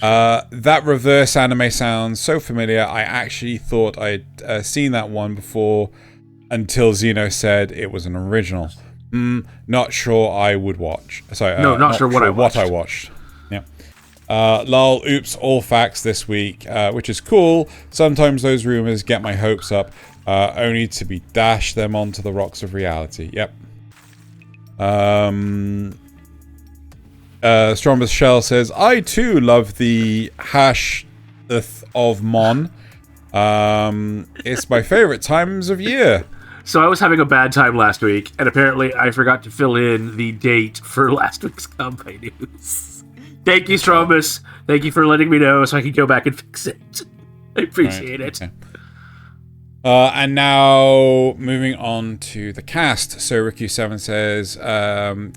That reverse anime sounds so familiar. I actually thought I'd seen that one before until Xeno said it was an original. Not sure I would watch. Sorry, not sure what I watched. Yeah. Lol, oops, all facts this week, which is cool. Sometimes those rumors get my hopes up, only to be dashed them onto the rocks of reality. Yep. Stromber's Shell says, I too love the hash of Mon. It's my favorite times of year. So I was having a bad time last week, and apparently I forgot to fill in the date for last week's Kanpai news. Thank you, Strombus. Thank you for letting me know so I can go back and fix it. I appreciate it. Okay. And now, moving on to the cast. So Ricky7 says,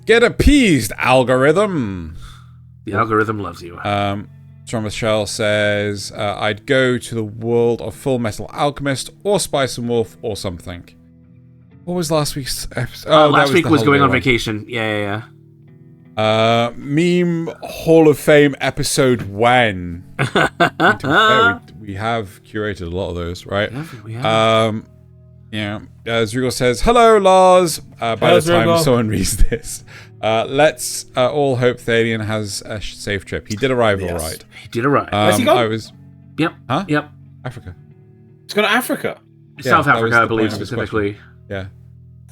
get appeased, algorithm. The algorithm loves you. Strombus Shell says, I'd go to the world of Full Metal Alchemist or Spice and Wolf or something. What was last week's episode? Last week was going on vacation. Yeah. Meme Hall of Fame episode when? We have curated a lot of those, right? Yeah, we have. Zrugal says, hello, Lars. By Hello, the time Zrugal. someone reads this, let's all hope Thaylien has a safe trip. He did arrive all right. He did arrive. Where's he gone? I was... Yep. Huh? Yep. Africa. It's going to Africa. South that was Africa, I the believe, point of his specifically. Yeah.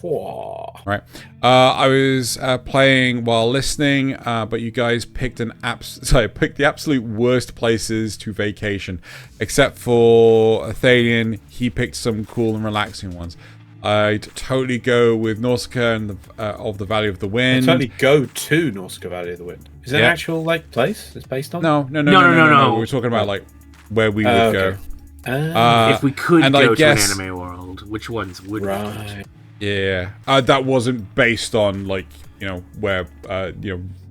Whoa. Right. I was playing while listening, but you guys picked picked the absolute worst places to vacation, except for Thaylien. He picked some cool and relaxing ones. I'd totally go with Nausicaa and of the Valley of the Wind. Totally go to Nausicaa Valley of the Wind. Is that an actual place it's based on? No. We were talking about like where we would go. If we could and go I guess, to an anime world, which ones would we? Right. Yeah, that wasn't based on like where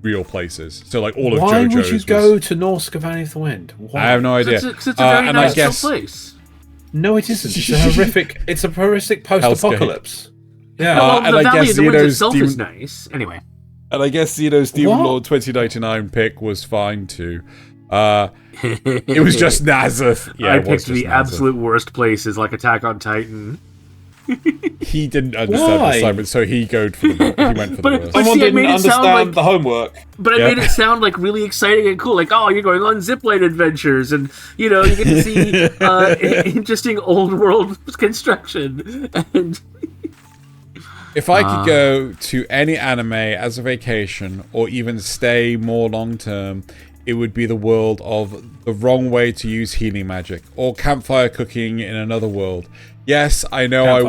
real places. So like all of Why JoJo's. would you go to Nausicaa Valley of the Wind? Why? I have no idea. Because it's a very natural place. No, it isn't. It's a horrific. It's a horrific post-apocalypse. Yeah. Well, and the I Valley guess of the Wind Xeno's itself Demon- is nice. Anyway. And I guess Xeno's Demon What? Lord 2099 pick was fine too. It was just Nasuth. Yeah, I it was picked the just Nasuth. absolute worst places, like Attack on Titan. He didn't understand Why? the assignment, so he went for the worst. But Someone see, I didn't made it sound understand like- the homework. But I Yeah. made it sound like really exciting and cool. Like, oh, you're going on zipline adventures, and you get to see interesting old world construction. And If I could go to any anime as a vacation, or even stay more long term, it would be the world of the wrong way to use healing magic, or campfire cooking in another world. Yes, I know I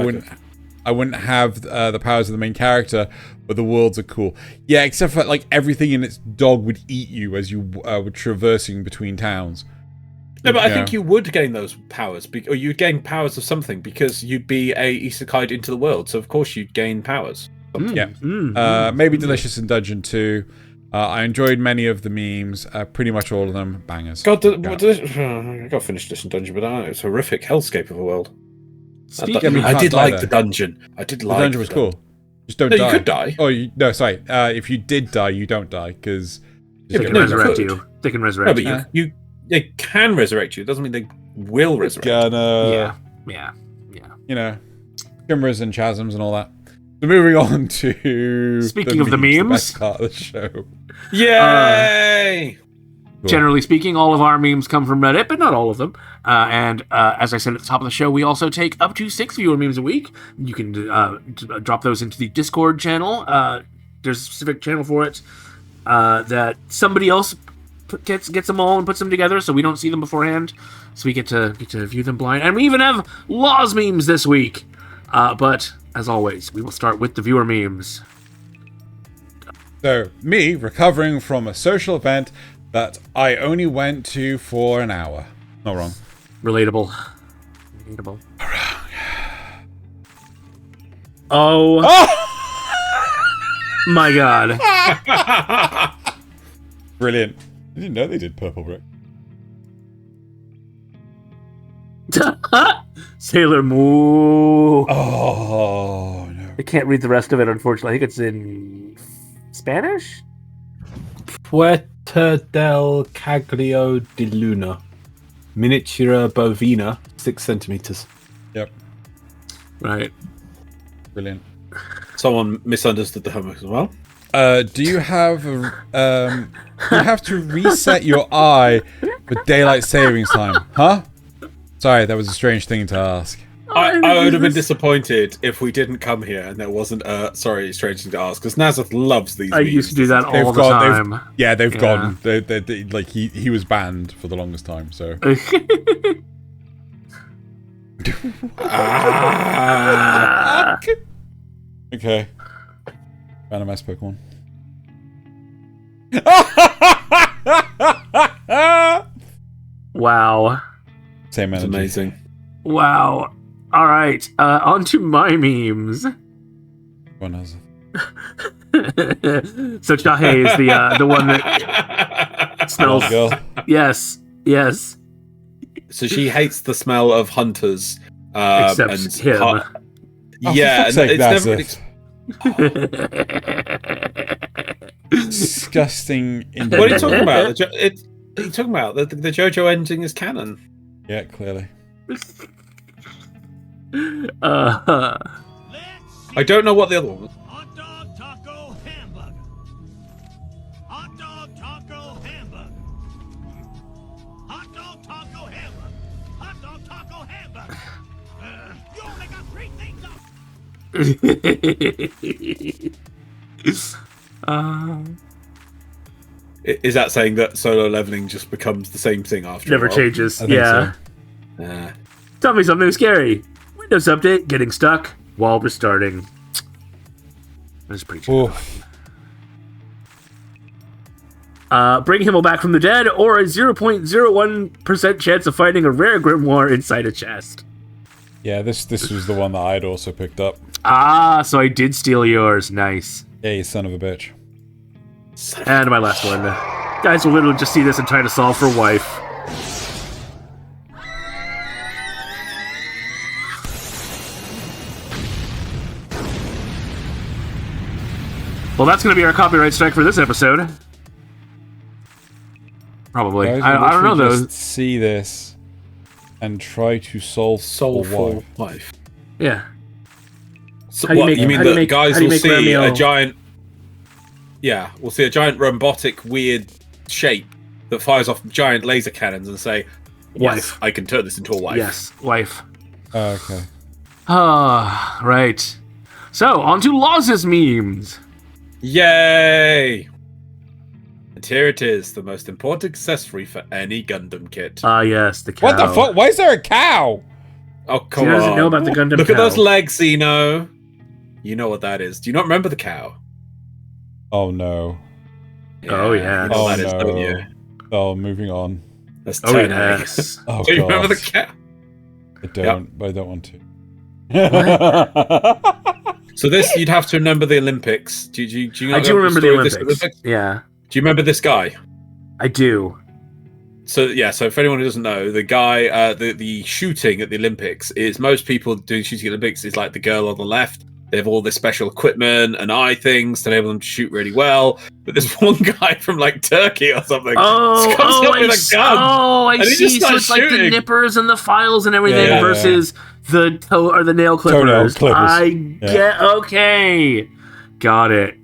wouldn't have the powers of the main character, but the worlds are cool. Yeah, except for like everything in its dog would eat you as you were traversing between towns. No, but I think you would gain those powers, or you'd gain powers of something because you'd be a isekai into the world. So of course you'd gain powers. Maybe Delicious in Dungeon 2. I enjoyed many of the memes, pretty much all of them bangers. God, I got to finish this in Dungeon, but I don't know, it's a horrific hellscape of a world. I you can't did die like there. the dungeon. I did like The dungeon was cool. Just don't No, die. you could die. Oh, no, sorry. If you did die, you don't die because they can no, you resurrect could. you. They can No, resurrect but you. they can resurrect you. It doesn't mean they will resurrect you. gonna Yeah. you know. chimeras and chasms and all that. So moving on to Speaking of the memes, the best part of the show. Yay! Generally speaking, all of our memes come from Reddit, but not all of them. And as I said at the top of the show, we also take up to 6 viewer memes a week. You can drop those into the Discord channel. There's a specific channel for it that somebody else gets them all and puts them together, so we don't see them beforehand. So we get to view them blind. And we even have LOZ memes this week. But as always, we will start with the viewer memes. So, me recovering from a social event that I only went to for an hour. Not wrong. Relatable. Oh! My God. Brilliant. I didn't know they did Purple Brick. Sailor Moon. Oh, no. I can't read the rest of it, unfortunately. I think it's in Spanish? Puerta del Caglio de Luna. Miniatura bovina, 6 centimeters. Yep. Right. Brilliant. Someone misunderstood the homework as well. Do you have you have to reset your eye with daylight savings time, huh? Sorry, that was a strange thing to ask. I would have been disappointed if we didn't come here and there wasn't strange thing to ask, because Nasuth loves these I memes. used to do that all the time. They've gone. They, like he was banned for the longest time. So. Okay. Randomized Pokemon. Wow. Same energy. It's amazing. Wow. All right. On to my memes. One has So Chahe is the one that smells. girl. Yes. So she hates the smell of hunters. Except and him. Oh, yeah, for fuck's sake, and it's never. Disgusting. What are you talking about? What are you talking about? The JoJo ending is canon. Yeah, clearly. I don't know what the other one was. Hot dog, taco, hamburger. Hot dog, taco, hamburger. Hot dog, taco, hamburger. Hot dog, taco, hamburger. You only got 3 things up. Is that saying that solo leveling just becomes the same thing after Never a while? changes. I think Yeah. so. Tell me something scary. Windows update, getting stuck while restarting. That's pretty true. Bring Himmel back from the dead, or a 0.01% chance of finding a rare grimoire inside a chest. Yeah, this was the one that I'd also picked up. Ah, so I did steal yours. Nice. Yeah, you son of a bitch. And my last one. Guys will literally just see this and try to solve for wife. Well, that's going to be our copyright strike for this episode. Probably. Guys, I don't know, though. just see this and try to solve Soul for for wife. Yeah. So How do you what, make- you mean how do you that make- guys how do you will make see Romeo- a giant... Yeah, we'll see a giant robotic weird shape that fires off giant laser cannons and say, yes, Wife. I can turn this into a wife. Yes, wife. Okay. Ah, right. So, on to LOZ's memes. Yay! And here it is, the most important accessory for any Gundam kit. Ah, yes, the cow. What the fuck? Why is there a cow? Oh, come He on. doesn't know about the Gundam Look at cow. those legs, Xeno. You know what that is. Do you not remember the cow? Oh no. Oh, yeah. You know Oh what that is, don't no. you? Oh, moving on. That's Oh, Tony. yes. Oh Do you god. remember the cow? I don't, but I don't want to. So this, you'd have to remember the Olympics. Do you know I do remember the story of this Olympics. Yeah, Do you remember this guy? I do. So yeah, so for anyone who doesn't know, the guy, the shooting at the Olympics is most people doing shooting at the Olympics is like the girl on the left. They have all this special equipment and eye things to enable them to shoot really well. But there's one guy from like Turkey or something. Oh, comes up with a gun. I And he see. just So starts it's like the shooting. nippers and the files and everything Yeah. versus The toe or the nail clippers. Toenail clippers. I get okay. Got it.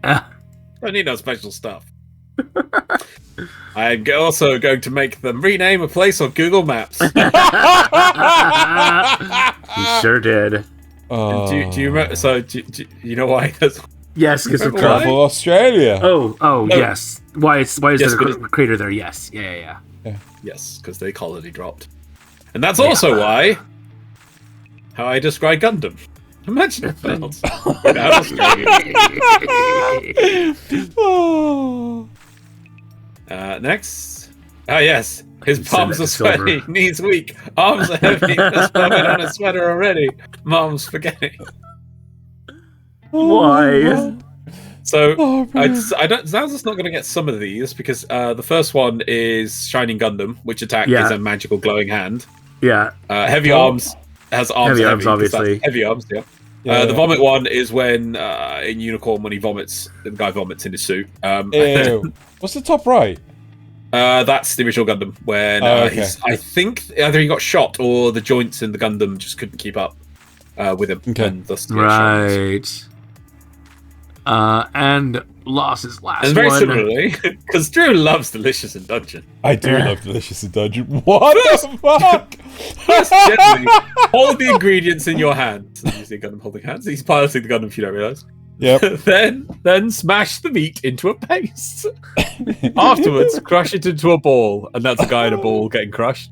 Don't need no special stuff. I'm also going to make them rename a place on Google Maps. You sure did. Do you remember? So do you know why? Yes, because of Remember why? Travel Australia. Oh, yes. Why is Yes, there but a crater there? Yes. Yeah. Yes, because they colony dropped, and that's also why. How I describe Gundam. Imagine if else. Without Australia. Oh. Next. Ah, yes. His Send palms that are to Silver. sweaty, knees weak, arms are heavy. There's vomit on a sweater already. Mom's spaghetti. Why? So Oh, I don't. Zal's not going to get some of these because the first one is Shining Gundam, which attack is a magical glowing hand. Yeah. Heavy arms has arms. Heavy arms, 'cause obviously. that's heavy arms. Yeah. Yeah. The vomit one is when in Unicorn when he vomits, the guy vomits in his suit. Ew. What's the top right? That's the original Gundam when okay. I think either he got shot or the joints in the Gundam just couldn't keep up with him. Okay. And thus, yeah, Right. And Loss's last and very one. similarly, because Drew loves Delicious in Dungeon. I do Yeah. love Delicious in Dungeon. What the fuck? First, gently hold the ingredients in your hand. So using Gundam holding hands. He's piloting the Gundam if you don't realise. Yep. then smash the meat into a paste. Afterwards, crush it into a ball, and that's a guy in a ball getting crushed.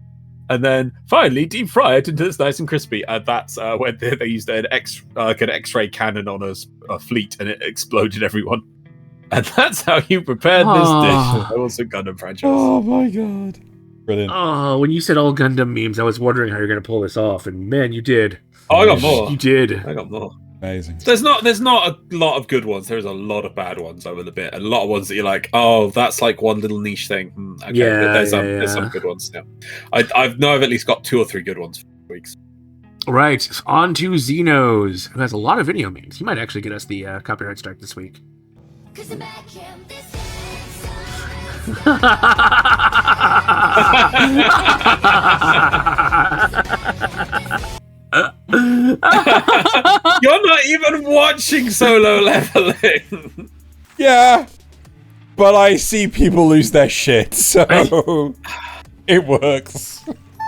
And then finally, deep fry it until it's nice and crispy. And that's when they used an X-ray cannon on a fleet, and it exploded everyone. And that's how you prepared this dish. I also Gundam franchise. Oh my god. Brilliant. Oh, when you said all Gundam memes, I was wondering how you're going to pull this off, and man, you did. Oh, I got more. You did. I got more. Amazing. There's not a lot of good ones. There's a lot of bad ones over the bit. A lot of ones that you're like, oh, that's like one little niche thing. Okay, Yeah, but there's yeah. some good ones. Yeah, I've at least got 2 or 3 good ones for weeks. Right, on to Xenos, who has a lot of video memes. He might actually get us the copyright strike this week. You're not even watching Solo Leveling. Yeah. But I see people lose their shit, so it works.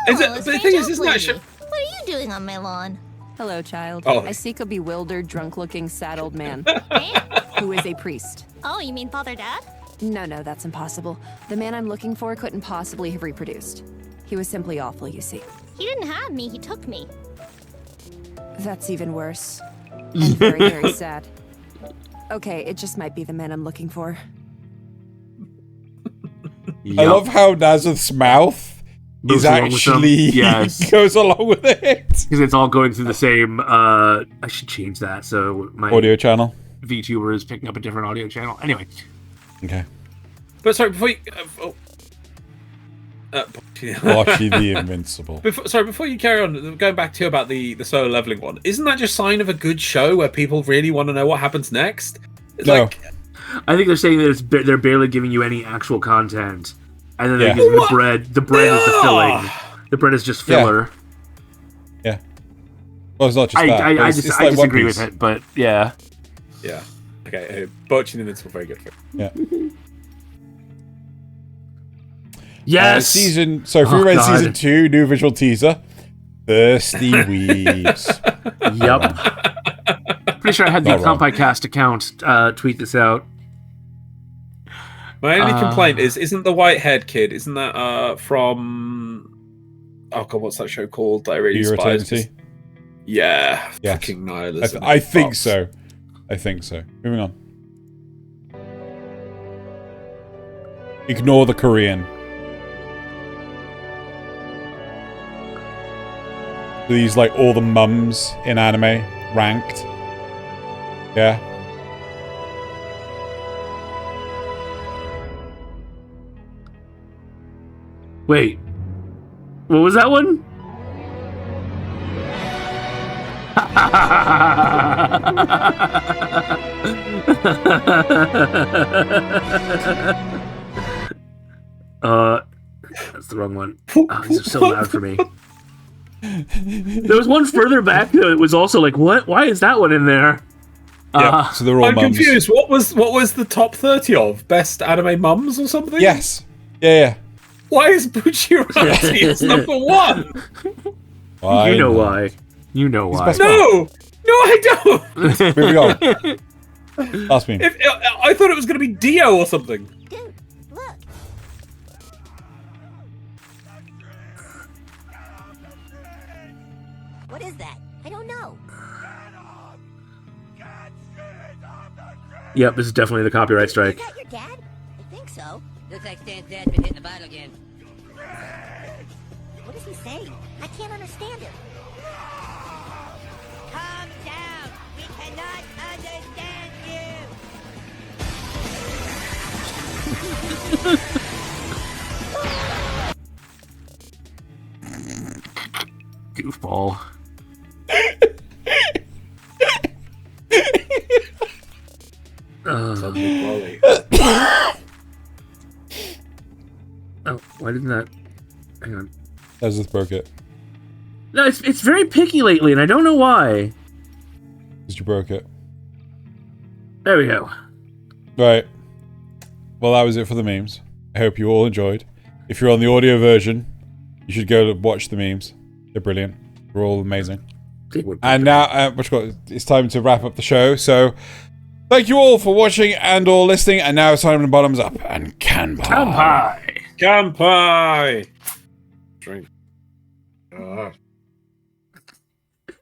The thing is, isn't that shit? What are you doing on my lawn? Hello, child. Oh. I seek a bewildered, drunk-looking, sad old man Eh? who is a priest. Oh, you mean Father Dad? No, that's impossible. The man I'm looking for couldn't possibly have reproduced. He was simply awful, you see. He didn't have me, he took me. That's even worse. And very, very sad. Okay, it just might be the man I'm looking for. I love how Nasuth's mouth Moves is along with them. actually Yes. goes along with it. Because it's all going through the same. I should change that so my Audio channel. VTuber is picking up a different audio channel. Anyway, Okay. But sorry, before you. Archie the Invincible. Before you carry on, going back to about the Solo Leveling one, isn't that just sign of a good show where people really want to know what happens next? It's No. like, I think they're saying that they're barely giving you any actual content, and then they're Yeah. using the bread. The bread is the filling. The bread is just filler. Yeah. Well, it's not just that. I but it's like One disagree with Piece. it, but yeah. yeah. Okay, Bochi the Invincible, very good. Yeah. Yes. Season. So if we Oh, read God. season 2, new visual teaser. Thirsty Weaves. Yep. Pretty sure I had the Not wrong. Kanpai Cast account tweet this out. My only complaint isn't the white-haired kid? Isn't that from? Oh god, what's that show called? That I really Your despise? Eternity? Yeah, Yes. fucking nihilism. I think Fucks. so. I think so. Moving on. Ignore the Korean. These like all the mums in anime ranked. Yeah. Wait, what was that one? That's the wrong one. Oh, these are so loud for me. There was one further back that was also like, what? Why is that one in there? Yeah, so they're all I'm mums. confused. What was the top 30 of best anime mums or something? Yes. Yeah. Why is Bucciarati as number 1? Why You know not? why. You know why. best- No, I don't. Moving on. Last meme. I thought it was going to be Dio or something. Dude, look. What is that? I don't know. Yep, this is definitely the copyright strike. Is that your dad? I think so. Looks like Stan's dad's been hitting the bottle again. What is he saying? I can't understand him. Calm down. We cannot understand you. Goofball. Oh, why didn't that? Hang on. I just broke it. No, it's very picky lately, and I don't know why. Because you broke it. There we go. Right. Well, that was it for the memes. I hope you all enjoyed. If you're on the audio version, you should go to watch the memes. They're brilliant. They're all amazing. They would be And now, it's time to wrap up the show. So, thank you all for watching and or listening. And now it's time to bottoms up and Kanpai. Kanpai. Kanpai. Drink.